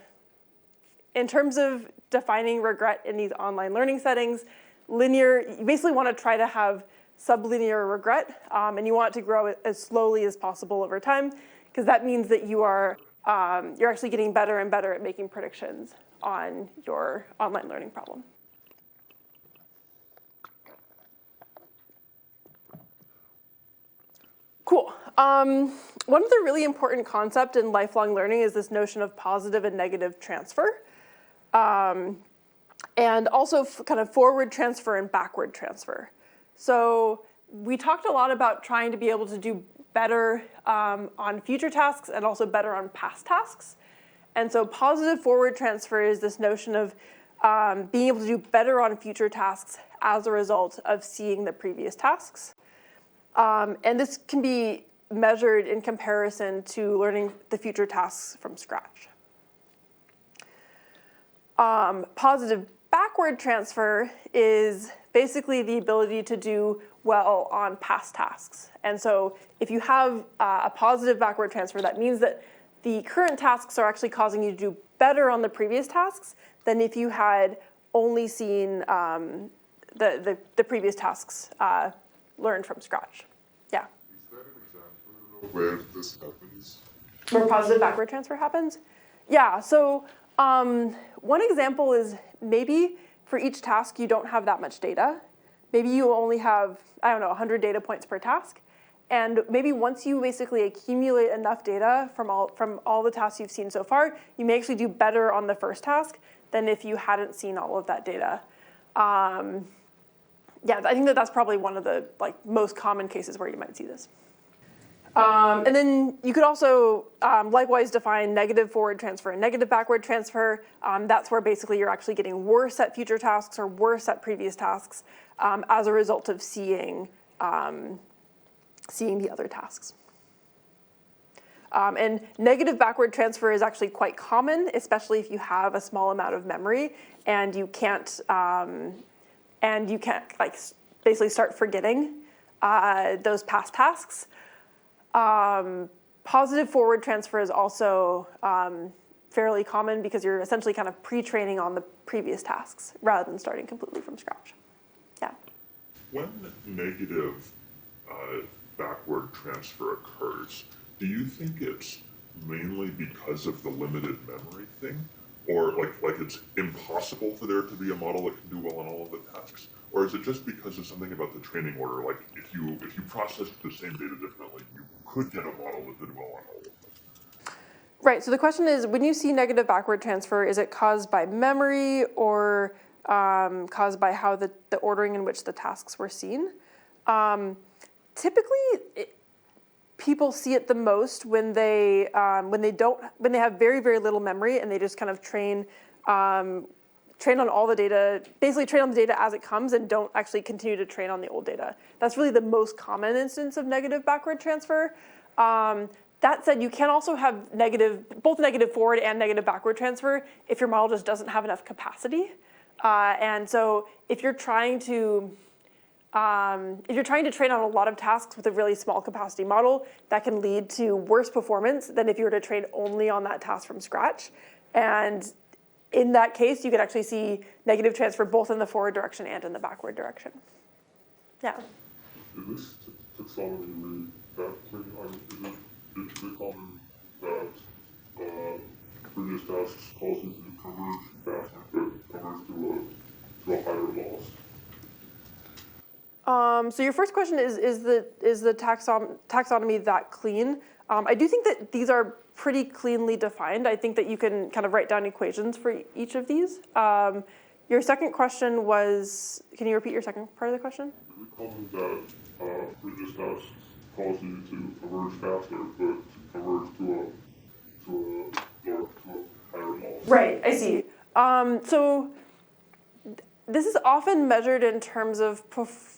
in terms of defining regret in these online learning settings, you basically want to try to have sublinear regret, and you want it to grow as slowly as possible over time, because that means that you're actually getting better and better at making predictions on your online learning problem. Cool. One of the really important concepts in lifelong learning is this notion of positive and negative transfer, and also kind of forward transfer and backward transfer. So we talked a lot about trying to be able to do better on future tasks and also better on past tasks. And so positive forward transfer is this notion of being able to do better on future tasks as a result of seeing the previous tasks. And this can be measured in comparison to learning the future tasks from scratch. Positive backward transfer is basically the ability to do well on past tasks. And so if you have a positive backward transfer, that means that the current tasks are actually causing you to do better on the previous tasks than if you had only seen the previous tasks learned from scratch. Yeah? Is that an example of where this happens? Where positive backward transfer happens? Yeah, so one example is maybe for each task you don't have that much data. Maybe you only have, 100 data points per task. And maybe once you basically accumulate enough data from all the tasks you've seen so far, you may actually do better on the first task than if you hadn't seen all of that data. Yeah, I think that's probably one of the most common cases where you might see this. And then you could also likewise define negative forward transfer and negative backward transfer. That's where basically you're actually getting worse at future tasks or worse at previous tasks as a result of seeing the other tasks. And negative backward transfer is actually quite common, especially if you have a small amount of memory and you can't basically start forgetting those past tasks. Positive forward transfer is also fairly common because you're essentially kind of pre-training on the previous tasks rather than starting completely from scratch. Yeah. When negative backward transfer occurs, do you think it's mainly because of the limited memory thing? Or like it's impossible for there to be a model that can do well on all of the tasks? Or is it just because of something about the training order? Like if you processed the same data differently, you could get a model that did well on all of them. Right, so the question is, when you see negative backward transfer, is it caused by memory or caused by how the ordering in which the tasks were seen? Typically, people see it the most when they have very, very little memory and they just kind of train on all the data, basically train on the data as it comes and don't actually continue to train on the old data. That's really the most common instance of negative backward transfer. That said, you can also have both negative forward and negative backward transfer if your model just doesn't have enough capacity. And so if you're trying to train on a lot of tasks with a really small capacity model, that can lead to worse performance than if you were to train only on that task from scratch. And in that case, you could actually see negative transfer both in the forward direction and in the backward direction. Yeah. Is this taxonomy that is it common that previous tasks cause you to converge faster, but converge to a higher loss. So your first question is the taxonomy that clean? I do think that these are pretty cleanly defined. I think that you can kind of write down equations for each of these. Your second question was, can you repeat your second part of the question? The problem that previous tasks cause you to converge faster, but converge to a higher loss. Right, I see. So this is often measured in terms of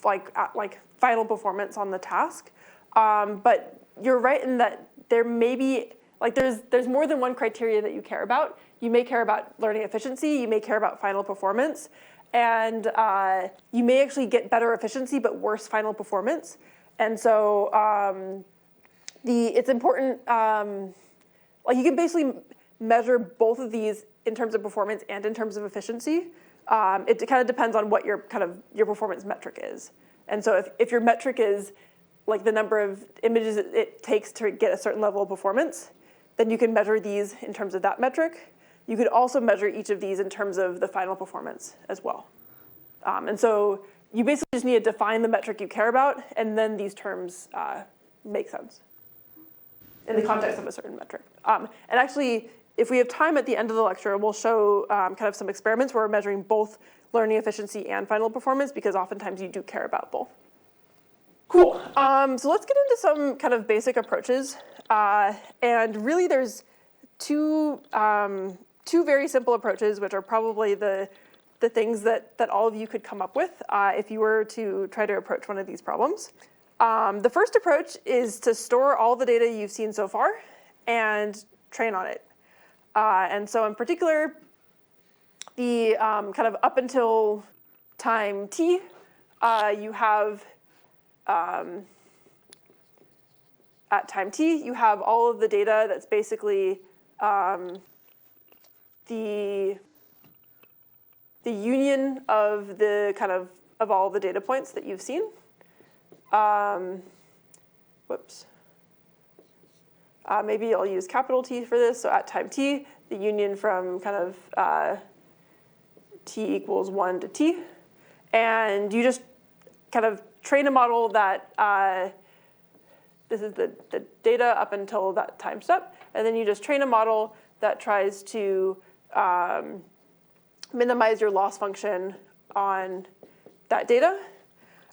like final performance on the task, but you're right in that there may be there's more than one criteria that you care about. You may care about learning efficiency, you may care about final performance, and you may actually get better efficiency but worse final performance. And so it's important, you can basically measure both of these in terms of performance and in terms of efficiency. It kind of depends on what your performance metric is. And so if your metric is like the number of images it takes to get a certain level of performance, then you can measure these in terms of that metric. You could also measure each of these in terms of the final performance as well. And so you basically just need to define the metric you care about, and then these terms make sense in the context of a certain metric. And actually, if we have time at the end of the lecture, we'll show kind of some experiments where we're measuring both learning efficiency and final performance, because oftentimes you do care about both. Cool. So let's get into some kind of basic approaches. And really there's two very simple approaches, which are probably the things that all of you could come up with if you were to try to approach one of these problems. The first approach is to store all the data you've seen so far and train on it. And so in particular, the kind of up until time t, you have, at time t, you have all of the data that's basically the union of the kind of all the data points that you've seen. Whoops. Maybe I'll use capital T for this. So at time t, the union from kind of t equals 1 to t. And you just kind of train a model that, this is the data up until that time step. And then you just train a model that tries to minimize your loss function on that data.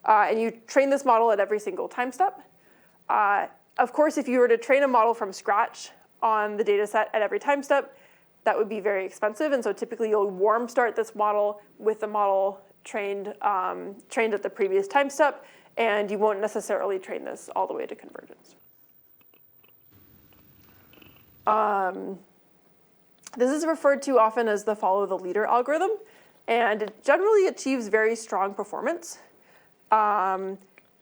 And you train this model at every single time step. Of course, if you were to train a model from scratch on the data set at every time step, that would be very expensive. And so typically you'll warm start this model with the model trained at the previous time step, and you won't necessarily train this all the way to convergence. This is referred to often as the follow the leader algorithm, and it generally achieves very strong performance.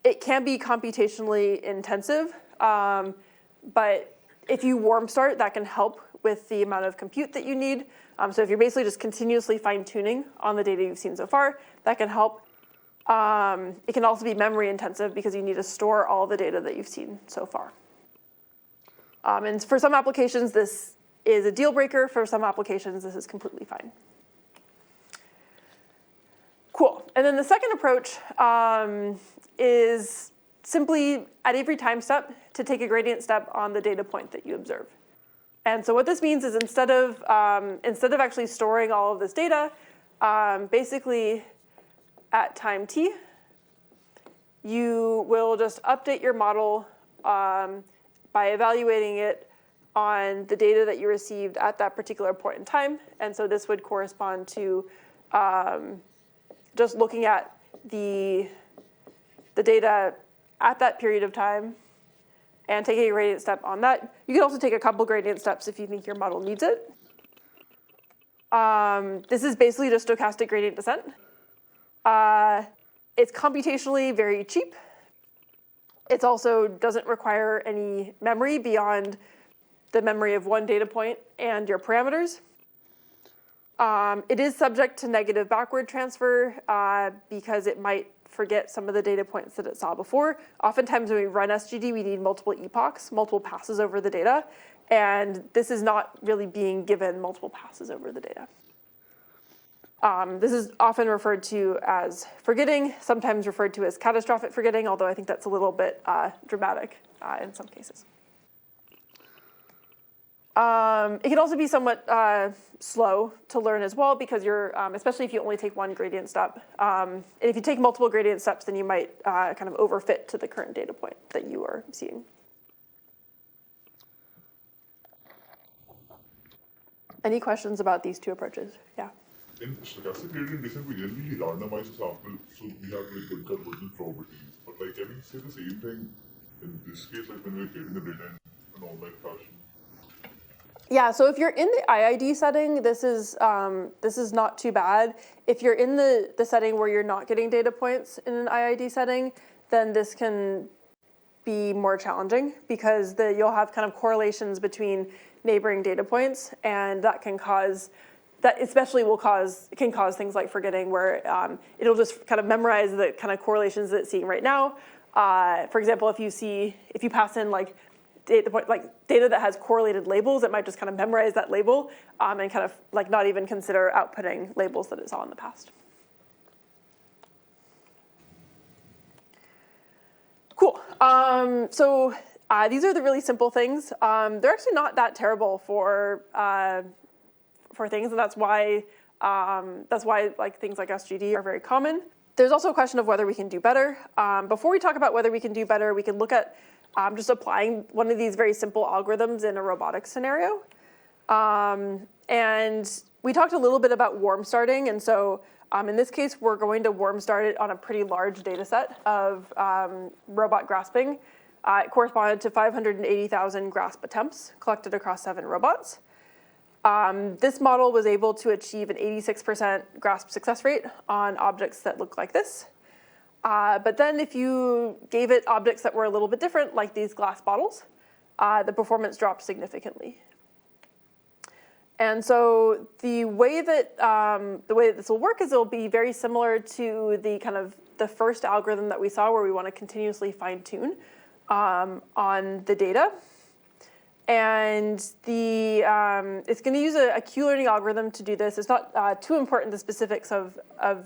It can be computationally intensive, but if you warm start, that can help with the amount of compute that you need. So if you're basically just continuously fine-tuning on the data you've seen so far, that can help. It can also be memory intensive because you need to store all the data that you've seen so far. And for some applications, this is a deal breaker. For some applications, this is completely fine. Cool. And then the second approach is simply at every time step to take a gradient step on the data point that you observe. And so what this means is instead of actually storing all of this data, basically at time t, you will just update your model by evaluating it on the data that you received at that particular point in time. And so this would correspond to just looking at the data at that period of time and taking a gradient step on that. You can also take a couple gradient steps if you think your model needs it. This is basically just stochastic gradient descent. It's computationally very cheap. It also doesn't require any memory beyond the memory of one data point and your parameters. It is subject to negative backward transfer because it might forget some of the data points that it saw before. Oftentimes when we run SGD, we need multiple epochs, multiple passes over the data. and this is not really being given multiple passes over the data. This is often referred to as forgetting, sometimes referred to as catastrophic forgetting, although I think that's a little bit dramatic in some cases. It can also be somewhat slow to learn as well, because you're, especially if you only take one gradient step. And if you take multiple gradient steps, then you might kind of overfit to the current data point that you are seeing. Any questions about these two approaches? Yeah. In stochastic gradient descent, we generally randomize a sample, so we have like good convergence probabilities. But like, can we say the same thing in this case, like when we're getting the data in an online fashion? Yeah, so if you're in the IID setting, this is not too bad. If you're in the setting where you're not getting data points in an IID setting, then this can be more challenging, because you'll have kind of correlations between neighboring data points, and that can cause things like forgetting, where it'll just kind of memorize the kind of correlations that it's seeing right now. For example, if you pass in like data that has correlated labels, it might just kind of memorize that label and kind of like not even consider outputting labels that it saw in the past. Cool. So these are the really simple things. They're actually not that terrible for things, and that's why like things like SGD are very common. There's also a question of whether we can do better. Before we talk about whether we can do better, we can look at just applying one of these very simple algorithms in a robotics scenario. And we talked a little bit about warm starting, and so in this case, we're going to warm start it on a pretty large data set of robot grasping. It corresponded to 580,000 grasp attempts collected across 7 robots. This model was able to achieve an 86% grasp success rate on objects that look like this. But then if you gave it objects that were a little bit different, like these glass bottles, the performance dropped significantly. And so the way that this will work is it'll be very similar to the first algorithm that we saw, where we want to continuously fine tune on the data. And it's going to use a Q-learning algorithm to do this. It's not too important, the specifics of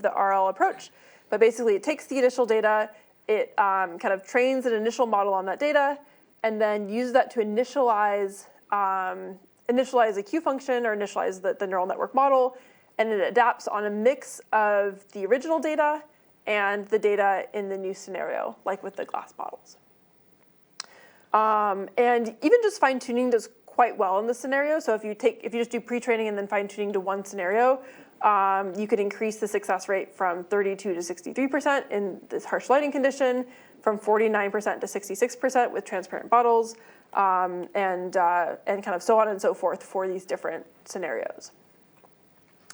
the RL approach, but basically it takes the initial data, it kind of trains an initial model on that data, and then uses that to initialize a Q function, or initialize the neural network model, and it adapts on a mix of the original data and the data in the new scenario, like with the glass bottles. And even just fine-tuning does quite well in this scenario. So if you just do pre-training and then fine-tuning to one scenario, you could increase the success rate from 32 to 63% in this harsh lighting condition, from 49% to 66% with transparent bottles, and kind of so on and so forth for these different scenarios.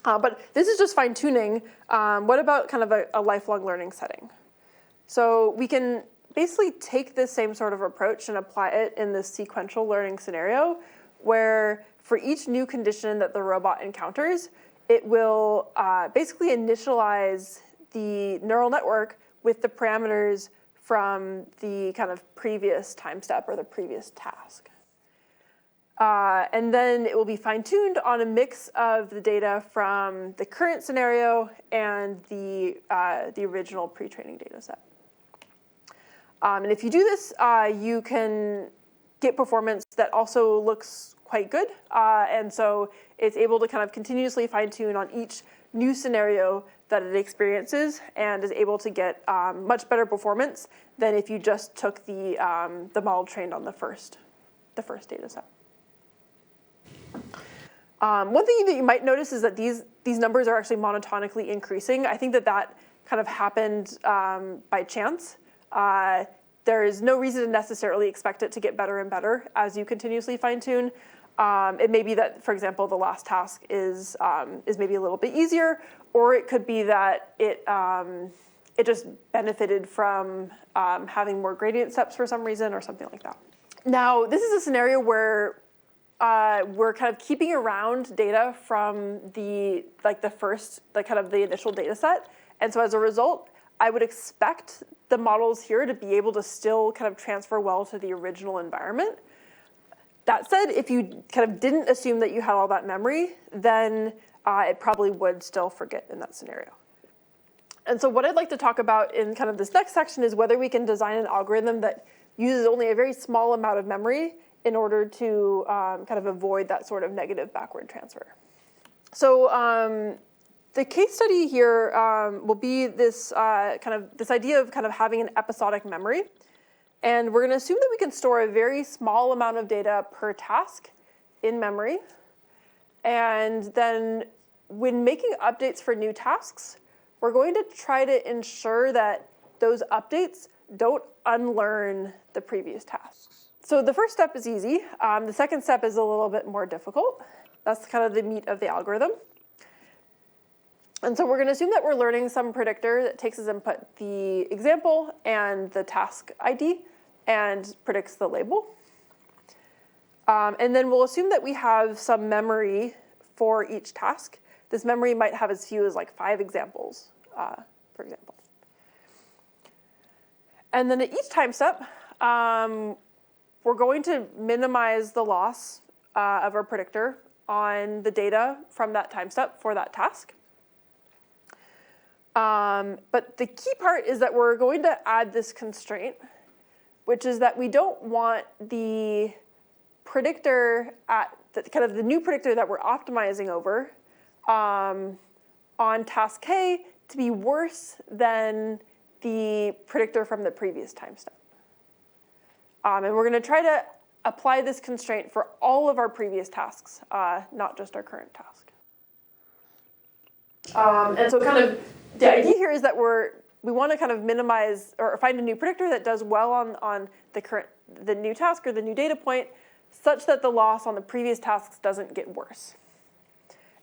But this is just fine-tuning. What about kind of a lifelong learning setting? So we can basically take this same sort of approach and apply it in this sequential learning scenario, where for each new condition that the robot encounters, it will basically initialize the neural network with the parameters from the kind of previous time step or the previous task. And then it will be fine-tuned on a mix of the data from the current scenario and the original pre-training data set. And if you do this, you can get performance that also looks quite good. And so it's able to kind of continuously fine-tune on each new scenario that it experiences, and is able to get much better performance than if you just took the model trained on the first data set. One thing that you might notice is that these numbers are actually monotonically increasing. I think that kind of happened by chance. There is no reason to necessarily expect it to get better and better as you continuously fine-tune. It may be that, for example, the last task is maybe a little bit easier, or it could be that it just benefited from having more gradient steps for some reason, or something like that. Now, this is a scenario where we're kind of keeping around data from the initial data set, and so as a result, I would expect the models here to be able to still kind of transfer well to the original environment. That said, if you kind of didn't assume that you had all that memory, then it probably would still forget in that scenario. And so what I'd like to talk about in kind of this next section is whether we can design an algorithm that uses only a very small amount of memory in order to kind of avoid that sort of negative backward transfer. So the case study here will be this this idea of kind of having an episodic memory. And we're going to assume that we can store a very small amount of data per task in memory. And then when making updates for new tasks, we're going to try to ensure that those updates don't unlearn the previous tasks. So the first step is easy. The second step is a little bit more difficult. That's kind of the meat of the algorithm. And so we're going to assume that we're learning some predictor that takes as input the example and the task ID and predicts the label. And then we'll assume that we have some memory for each task. This memory might have as few as like 5 examples, for example. And then at each time step, we're going to minimize the loss of our predictor on the data from that time step for that task. But the key part is that we're going to add this constraint, which is that we don't want the predictor at the new predictor that we're optimizing over on task K to be worse than the predictor from the previous time step. And we're going to try to apply this constraint for all of our previous tasks, not just our current task. And so kind of the idea here is that we want to kind of minimize or find a new predictor that does well on the new task or the new data point, such that the loss on the previous tasks doesn't get worse.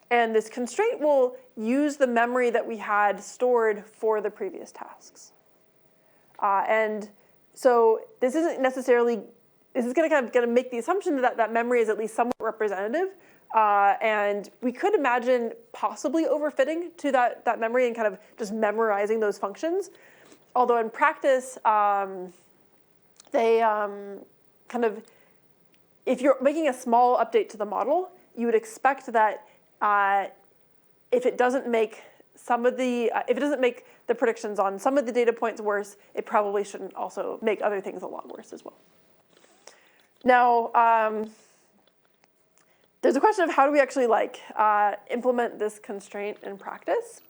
And this constraint will use the memory that we had stored for the previous tasks. And so this isn't necessarily, this is going to make the assumption that that memory is at least somewhat representative. And we could imagine possibly overfitting to that memory and kind of just memorizing those functions. Although in practice, they kind of, if you're making a small update to the model, you would expect that if it doesn't make if it doesn't make the predictions on some of the data points worse, it probably shouldn't also make other things a lot worse as well. Now, there's a question of how do we actually implement this constraint in practice.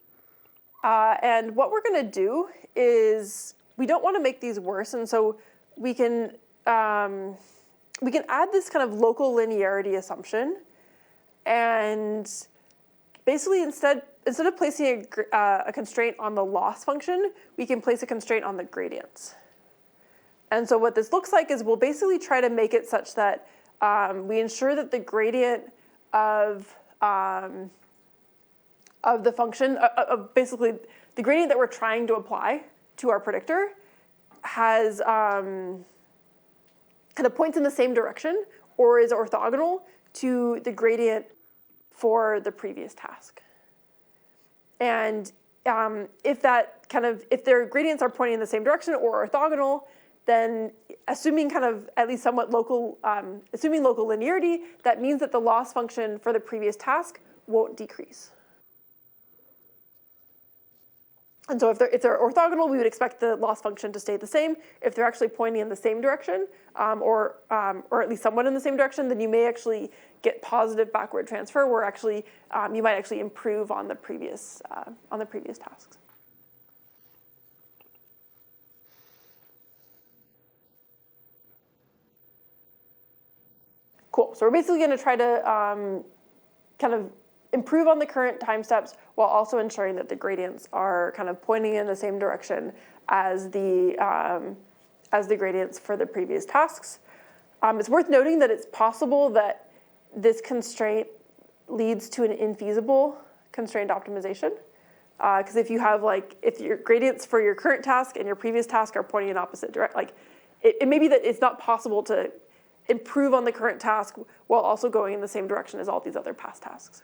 And what we're going to do is we don't want to make these worse, and so we can add this kind of local linearity assumption, and basically instead of placing a constraint on the loss function, we can place a constraint on the gradients. And so what this looks like is we'll basically try to make it such that we ensure that the gradient of the function, basically the gradient that we're trying to apply to our predictor has kind of points in the same direction or is orthogonal to the gradient for the previous task. And if their gradients are pointing in the same direction or orthogonal, then assuming kind of at least somewhat local, assuming local linearity, that means that the loss function for the previous task won't decrease. And so if they're orthogonal, we would expect the loss function to stay the same. If they're actually pointing in the same direction, or at least somewhat in the same direction, then you may actually get positive backward transfer, where actually you might actually improve on the previous tasks. Cool. So we're basically going to try to kind of improve on the current time steps while also ensuring that the gradients are kind of pointing in the same direction as the gradients for the previous tasks. It's worth noting that it's possible that this constraint leads to an infeasible constraint optimization. Because if you have if your gradients for your current task and your previous task are pointing in opposite direction, it may be that it's not possible to improve on the current task while also going in the same direction as all these other past tasks.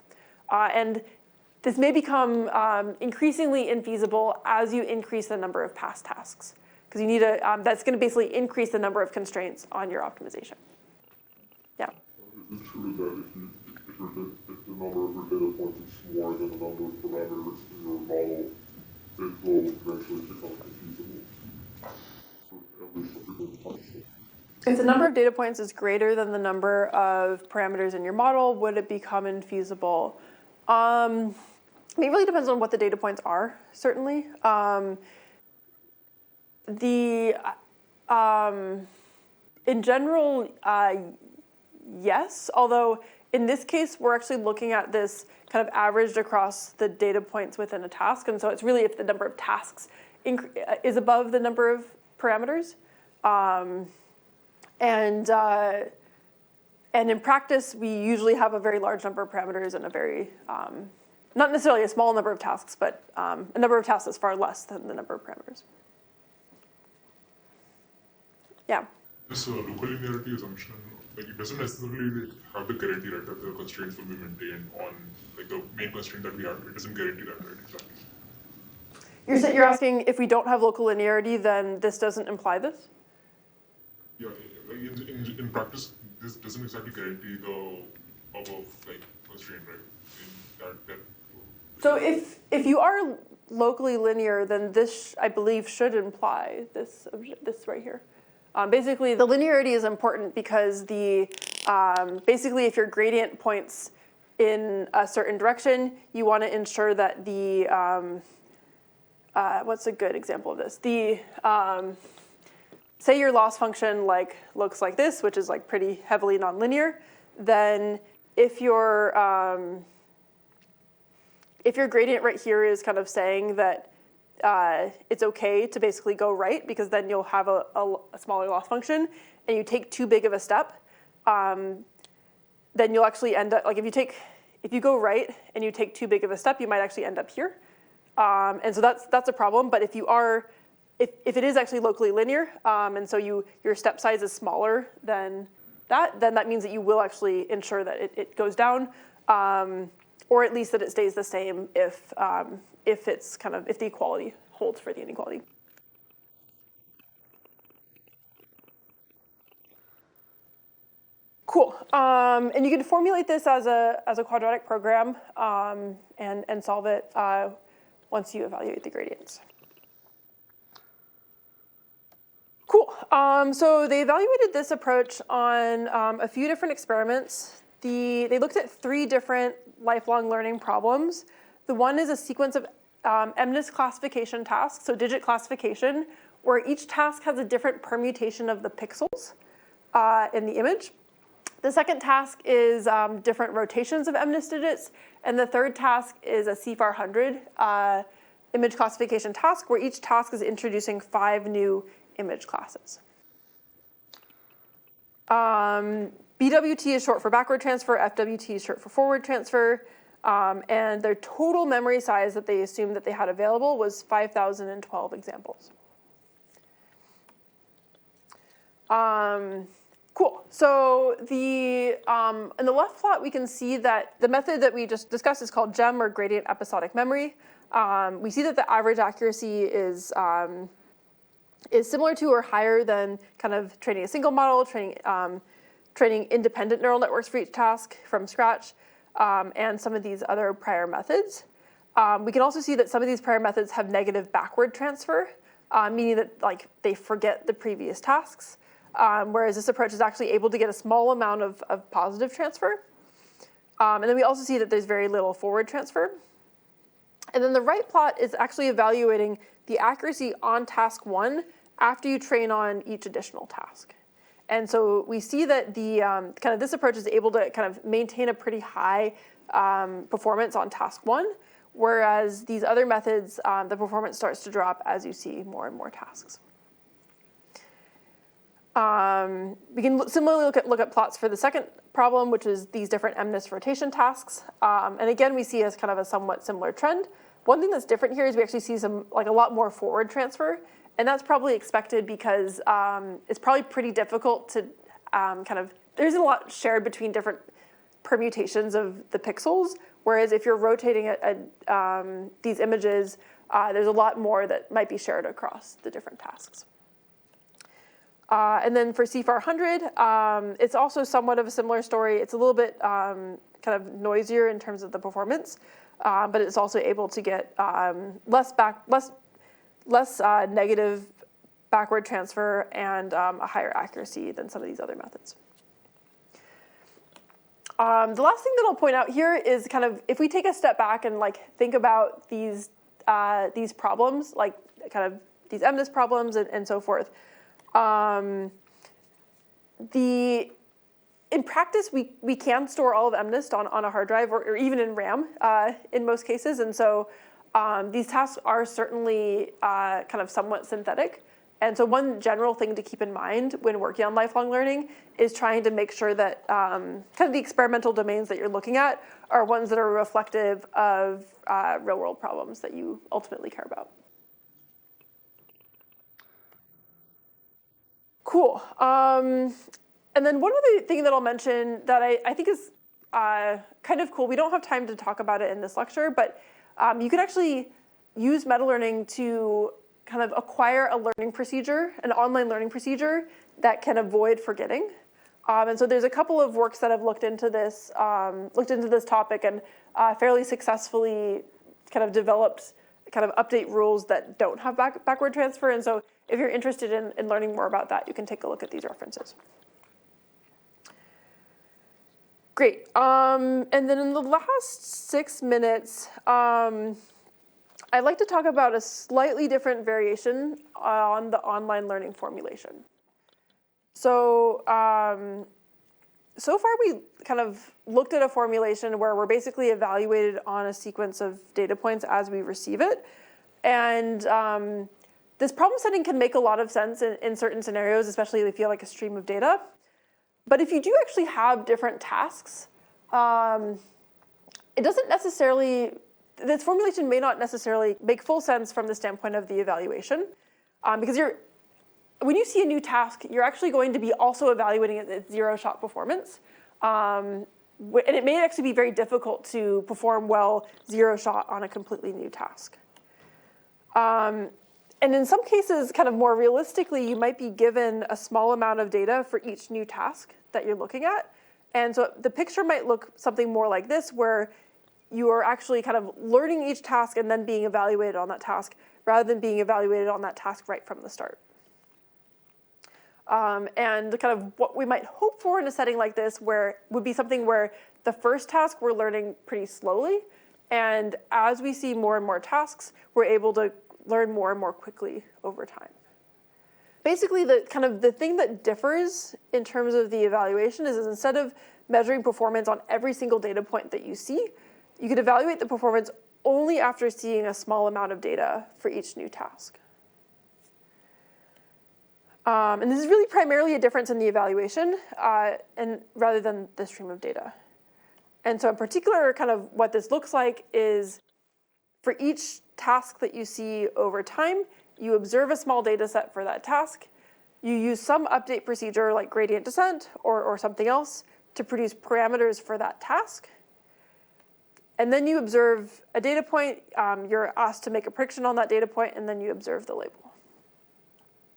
And this may become increasingly infeasible as you increase the number of past tasks, because you need that's going to basically increase the number of constraints on your optimization. Yeah. Is it true that if the number of your data points is more than the number of parameters in your model, it will eventually become confusable? At least some people find it. If the number of data points is greater than the number of parameters in your model, would it become infeasible? It really depends on what the data points are, certainly. In general, yes, although in this case, we're actually looking at this kind of averaged across the data points within a task, and so it's really if the number of tasks is above the number of parameters. And in practice, we usually have a very large number of parameters and a very, not necessarily a small number of tasks, but a number of tasks is far less than the number of parameters. Yeah. This local linearity assumption, like it doesn't necessarily have the guarantee, right, that the constraints will be maintained on like the main constraint that we have. It doesn't guarantee that, right? Exactly. You're asking if we don't have local linearity, then this doesn't imply this? Yeah, like in practice, this doesn't exactly guarantee the above like constraint, right? So if you are locally linear, then this, I believe, should imply this right here. Basically, the linearity is important because basically if your gradient points in a certain direction, you want to ensure that what's a good example of this? Say your loss function looks like this, which is like pretty heavily nonlinear, then if your gradient right here is kind of saying that it's okay to basically go right because then you'll have a smaller loss function, and you take too big of a step, then you'll actually end up, like if you go right and you take too big of a step, you might actually end up here. And so that's a problem, but if it is actually locally linear, and so your step size is smaller than that, then that means that you will actually ensure that it goes down, or at least that it stays the same if the equality holds for the inequality. Cool. And you can formulate this as a quadratic program and solve it once you evaluate the gradients. Cool. So they evaluated this approach on a few different experiments. They looked at 3 different lifelong learning problems. The one is a sequence of MNIST classification tasks, so digit classification, where each task has a different permutation of the pixels in the image. The second task is different rotations of MNIST digits, and the third task is a CFAR 100 image classification task, where each task is introducing 5 new image classes. BWT is short for backward transfer, FWT is short for forward transfer, and their total memory size that they assumed that they had available was 5,012 examples. Cool. So in the left plot, we can see that the method that we just discussed is called GEM, or gradient episodic memory. We see that the average accuracy is similar to or higher than kind of training a single model, training independent neural networks for each task from scratch, and some of these other prior methods. We can also see that some of these prior methods have negative backward transfer, meaning that they forget the previous tasks, whereas this approach is actually able to get a small amount of positive transfer. And then we also see that there's very little forward transfer. And then the right plot is actually evaluating the accuracy on task 1 after you train on each additional task. And so we see that this approach is able to kind of maintain a pretty high performance on task 1, whereas these other methods, the performance starts to drop as you see more and more tasks. We can similarly look at plots for the second problem, which is these different MNIST rotation tasks. And again, we see as kind of a somewhat similar trend. One thing that's different here is we actually see a lot more forward transfer, and that's probably expected because it's probably pretty difficult to there isn't a lot shared between different permutations of the pixels, whereas if you're rotating these images, there's a lot more that might be shared across the different tasks. And then for CFAR100, it's also somewhat of a similar story. It's a little bit kind of noisier in terms of the performance, but it's also able to get less negative backward transfer and a higher accuracy than some of these other methods. The last thing that I'll point out here is kind of if we take a step back and think about these problems, like kind of these MNIST problems and so forth. In practice, we can store all of MNIST on a hard drive or even in RAM in most cases, and so these tasks are certainly kind of somewhat synthetic. And so one general thing to keep in mind when working on lifelong learning is trying to make sure that kind of the experimental domains that you're looking at are ones that are reflective of real-world problems that you ultimately care about. Cool. And then one other thing that I'll mention that I think is kind of cool, we don't have time to talk about it in this lecture, but you can actually use meta-learning to kind of acquire a learning procedure, an online learning procedure that can avoid forgetting. And so there's a couple of works that have looked into this topic and fairly successfully kind of developed kind of update rules that don't have backward transfer. And so if you're interested in learning more about that, you can take a look at these references. Great. And then in the last 6 minutes, I'd like to talk about a slightly different variation on the online learning formulation. So, so far we kind of looked at a formulation where we're basically evaluated on a sequence of data points as we receive it. And this problem setting can make a lot of sense in certain scenarios, especially if you have like a stream of data. But if you do actually have different tasks, it doesn't necessarily, this formulation may not necessarily make full sense from the standpoint of the evaluation, because when you see a new task, you're actually going to be also evaluating its zero-shot performance. And it may actually be very difficult to perform well zero-shot on a completely new task. And in some cases, kind of more realistically, you might be given a small amount of data for each new task that you're looking at. And so the picture might look something more like this, where you are actually kind of learning each task and then being evaluated on that task, rather than being evaluated on that task right from the start. And kind of what we might hope for in a setting like this would be something where the first task we're learning pretty slowly, and as we see more and more tasks, we're able to learn more and more quickly over time. Basically, the thing that differs in terms of the evaluation is instead of measuring performance on every single data point that you see, you could evaluate the performance only after seeing a small amount of data for each new task. And this is really primarily a difference in the evaluation and rather than the stream of data. And so in particular, kind of what this looks like is for each task that you see over time, you observe a small data set for that task. You use some update procedure like gradient descent or something else to produce parameters for that task. And then you observe a data point. You're asked to make a prediction on that data point, and then you observe the label.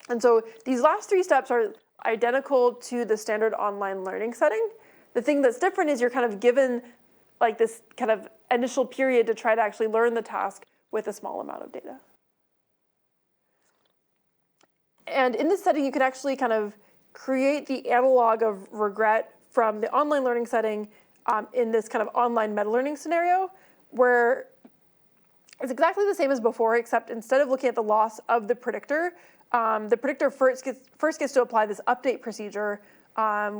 And so these last 3 steps are identical to the standard online learning setting. The thing that's different is you're kind of given like this kind of initial period to try to actually learn the task with a small amount of data. And in this setting, you can actually kind of create the analog of regret from the online learning setting in this kind of online meta-learning scenario, where it's exactly the same as before, except instead of looking at the loss of the predictor first gets to apply this update procedure,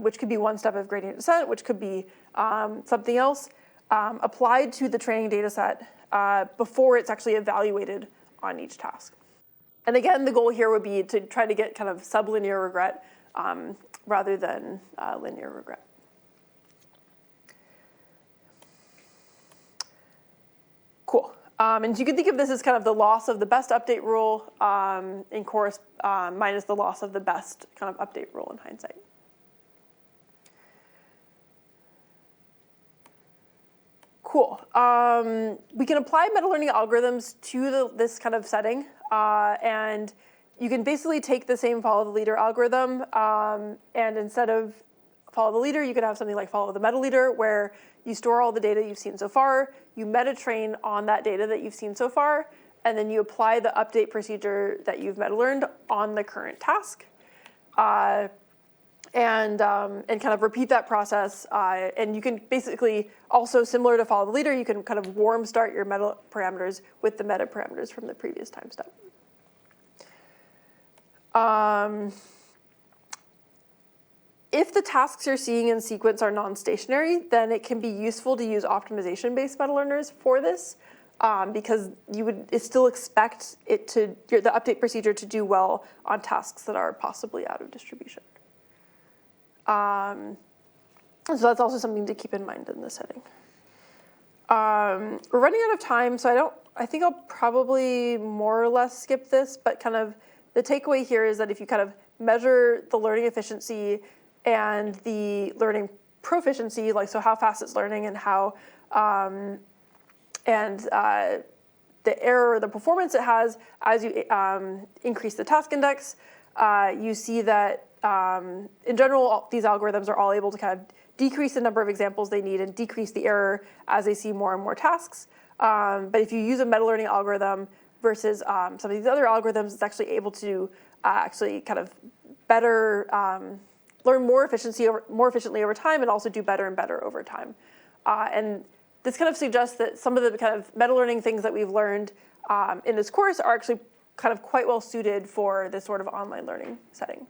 which could be one step of gradient descent, which could be something else, applied to the training data set before it's actually evaluated on each task. And again, the goal here would be to try to get kind of sublinear regret rather than linear regret. Cool. And you can think of this as kind of the loss of the best update rule in course minus the loss of the best kind of update rule in hindsight. Cool. We can apply meta-learning algorithms to this kind of setting. And you can basically take the same follow the leader algorithm, and instead of follow the leader, you could have something like follow the meta leader, where you store all the data you've seen so far, you meta train on that data that you've seen so far, and then you apply the update procedure that you've meta learned on the current task, and kind of repeat that process. And you can basically also, similar to follow the leader, you can kind of warm start your meta parameters with the meta parameters from the previous time step. If the tasks you're seeing in sequence are non-stationary, then it can be useful to use optimization-based meta learners for this, because you would still expect it to, the update procedure to do well on tasks that are possibly out of distribution. So that's also something to keep in mind in this setting. We're running out of time, so I think I'll probably more or less skip this, but kind of the takeaway here is that if you kind of measure the learning efficiency and the learning proficiency, like so how fast it's learning and how, the error or the performance it has as you increase the task index, you see that in general, these algorithms are all able to kind of decrease the number of examples they need and decrease the error as they see more and more tasks. But if you use a meta-learning algorithm versus some of these other algorithms, it's actually able to actually kind of better learn more efficiently over time, and also do better and better over time. And this kind of suggests that some of the kind of meta-learning things that we've learned in this course are actually kind of quite well suited for this sort of online learning setting.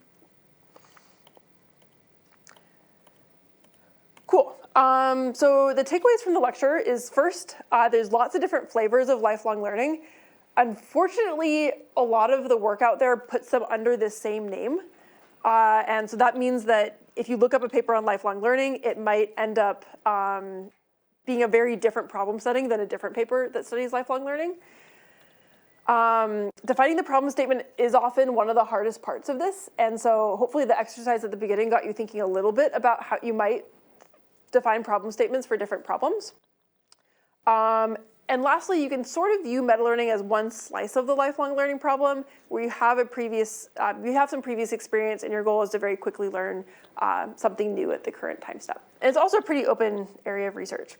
Cool. So the takeaways from the lecture is, first, there's lots of different flavors of lifelong learning. Unfortunately, a lot of the work out there puts them under this same name. And so that means that if you look up a paper on lifelong learning, it might end up being a very different problem setting than a different paper that studies lifelong learning. Defining the problem statement is often one of the hardest parts of this. And so hopefully the exercise at the beginning got you thinking a little bit about how you might define problem statements for different problems. And lastly, you can sort of view meta-learning as one slice of the lifelong learning problem, where you have some previous experience, and your goal is to very quickly learn something new at the current time step. And it's also a pretty open area of research.